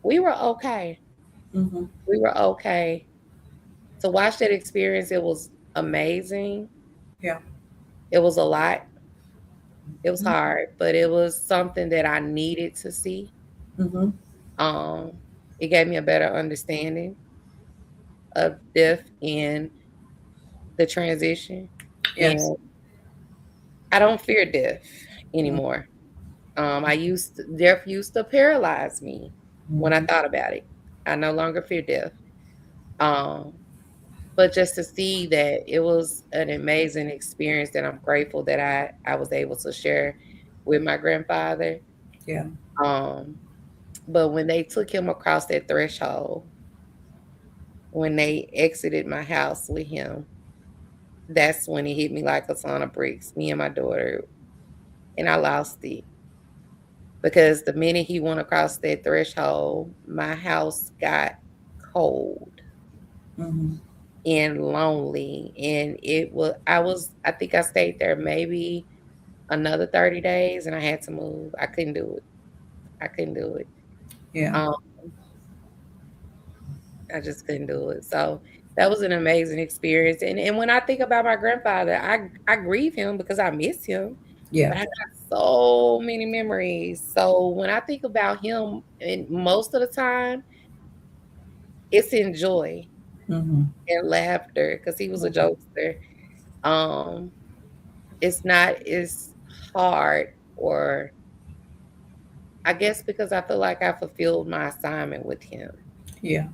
we were okay. Mhm. We were okay. To watch that experience, it was amazing. Yeah. It was a lot. It was Mhm. hard, but it was something that I needed to see. Mhm. Um, it gave me a better understanding of death and the transition. Yes. And I don't fear death anymore. Death used to paralyze me when I Mhm. thought about it. I no longer fear death. Um, but just to see that it was an amazing experience that I'm grateful that I was able to share with my grandfather. Yeah. Um, but when they took him across that threshold, when they exited my house with him, that's when it hit me like a ton of bricks, me and my daughter, and I lost it. Because the minute he went across that threshold, my house got cold Mhm. and lonely. And I think I stayed there maybe another 30 days and I had to move. I couldn't do it. I couldn't do it. Yeah. Um, I just couldn't do it. So that was an amazing experience. And when I think about my grandfather, I grieve him because I miss him, Yeah. but I got so many memories. So when I think about him, and most of the time, it's in joy Mhm. and laughter because he was a jokester. Um, it's not as hard, or I guess because I feel like I fulfilled my assignment with him. Yeah.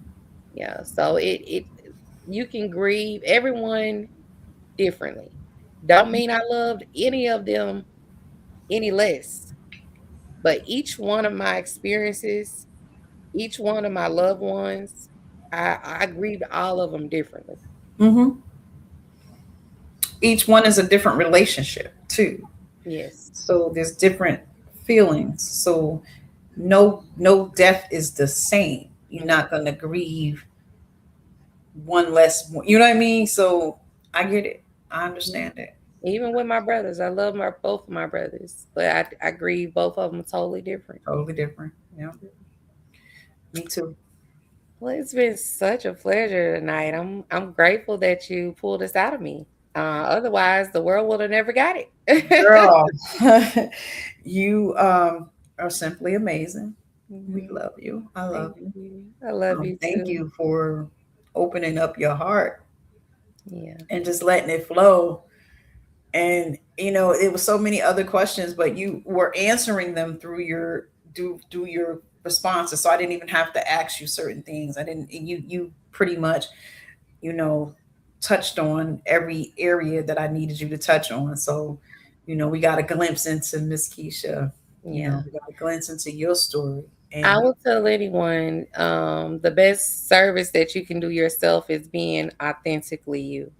Yeah. So it you can grieve everyone differently. Don't mean I loved any of them any less, but each one of my experiences, each one of my loved ones, I grieved all of them differently. Mhm. Each one is a different relationship too. Yes. So there's different feelings. So no death is the same. You're No. not gonna grieve one less. You know what I mean? So I get it. I understand it. Even with my brothers, I love my both of my brothers, but I grieve both of them totally different. Totally different. Yeah. Me too. Well, it's been such a pleasure tonight. I'm grateful that you pulled this out of me. Otherwise, the world would have never got it. Girl, you are simply amazing. We Mhm. love you. I love Thank you. you. I love you Thank too. you for opening up your heart Yeah. and just letting it flow. And it was so many other questions, but you were answering them through your responses. So I didn't even have to ask you certain things. I didn't. You pretty much you know touched on every area that I needed you to touch on. So we got a glimpse into Miss Keisha. Yeah. We got a glimpse into your story, I and will tell anyone, the best service that you can do yourself is being authentically you.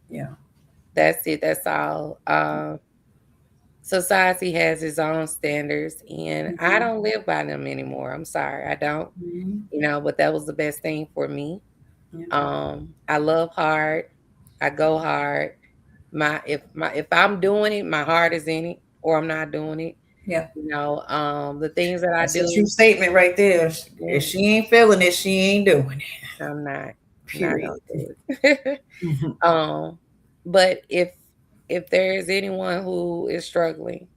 yeah. That's it. That's all. Society has its own standards, and I Mhm. don't live by them anymore. I'm sorry, I don't. Mhm. But that was the best thing for me. Yeah. I love hard. I go hard. If I'm doing it, my heart is in it, or I'm not doing it. Yeah. The things that I That's a do, true statement right there. If yeah, she ain't feeling it, she ain't doing it. I'm not Period. gonna do it. Mhm. um, but if there is anyone who is struggling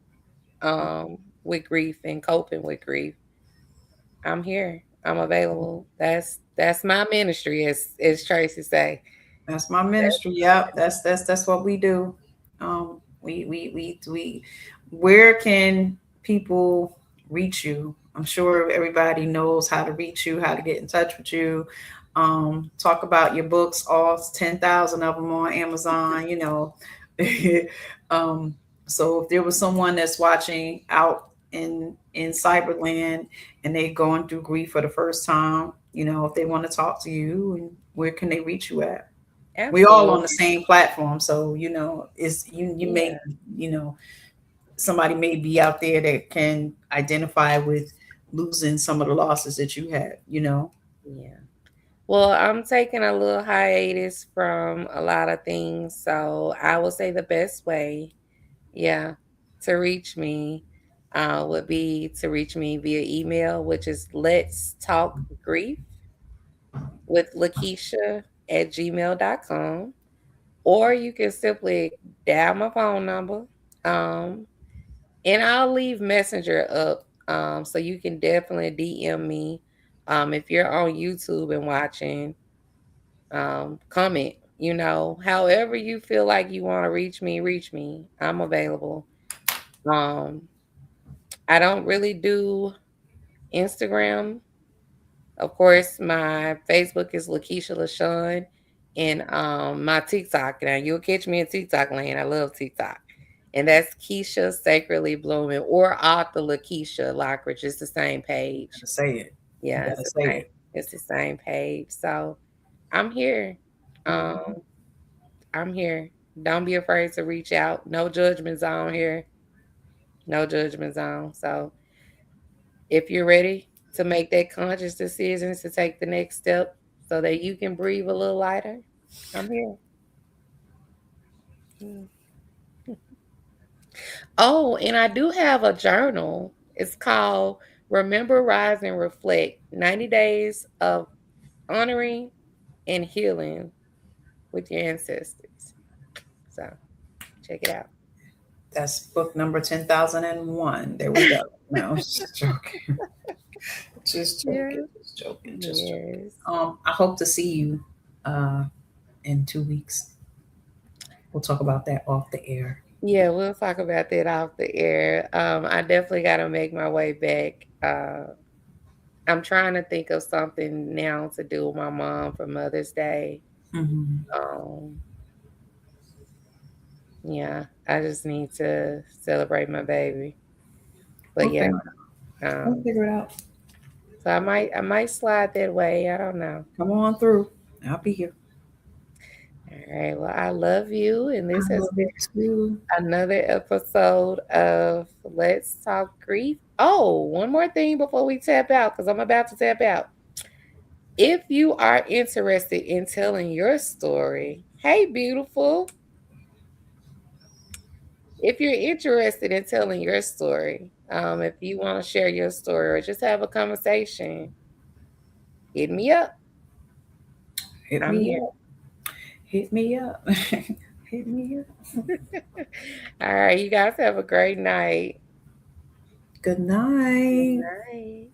with grief and coping with grief, I'm here. I'm available. That's my ministry, as Tracy say. That's my That's ministry. Yep. That's what we do. We where can people reach you? I'm sure everybody knows how to reach you, how to get in touch with you. Talk about your books, all 10,000 of them on Amazon. um, so if there was someone that's watching out in cyberland and they going through grief for the first time, if they want to talk to you, and where can they reach you at? We all on the absolutely. same platform, so it's you Yeah, may somebody may be out there that can identify with losing some of the losses that you had. yeah. Well, I'm taking a little hiatus from a lot of things, so I would say the best way, yeah, to reach me would be to reach me via email, which is let's talk grief with Lakecia at gmail.com. Or you can simply dial my phone number. Um, and I'll leave Messenger up. So you can definitely DM me. If you're on YouTube and watching, comment. However you feel like you want to reach me, reach me. I'm available. Um, I don't really do Instagram. Of course, my Facebook is Lakecia Lashun, and my TikTok. Now you'll catch me in TikTok land. I love TikTok, and that's Keisha Sacredly Blooming or author Lakecia Lockridge. It's the same page. Gotta say it. You Yeah, it's gotta the say same. it. It's the same page. So I'm here. Um, Mhm. I'm here. Don't be afraid to reach out. No judgment zone here. No judgment zone. So if you're ready to make that conscious decision to take the next step so that you can breathe a little lighter, I'm here. Mm. Oh, and I do have a journal. It's called Remember, Rise, and Reflect 90 Days of Honoring and Healing with Your Ancestors. So check it out. That's book number 10,001. There we go. No, just joking. Just joking. Yeah. Just joking. Just joking. Yes. I hope to see you uh, in 2 weeks. We'll talk about that off the air. Yeah, we'll talk about that off the air. I definitely got to make my way back. I'm trying to think of something now to do with my mom for Mother's Day. Hmm. Um, yeah, I just need to celebrate my baby. But We'll yeah, figure it out. We'll um, figure it out. so I might slide that way. I don't know. Come on through. I'll be here. All right. Well, I love you, and I this has love you too. been another episode of Let's Talk Grief. Oh, one more thing before we tap out, because I'm about to tap out. If you are interested in telling your story, hey, beautiful. If you're interested in telling your story, if you want to share your story or just have a conversation, hit me up. Hit I'm me here. up. Hit me up. Hit me up. All right, you guys have a great night. Good Good night. night.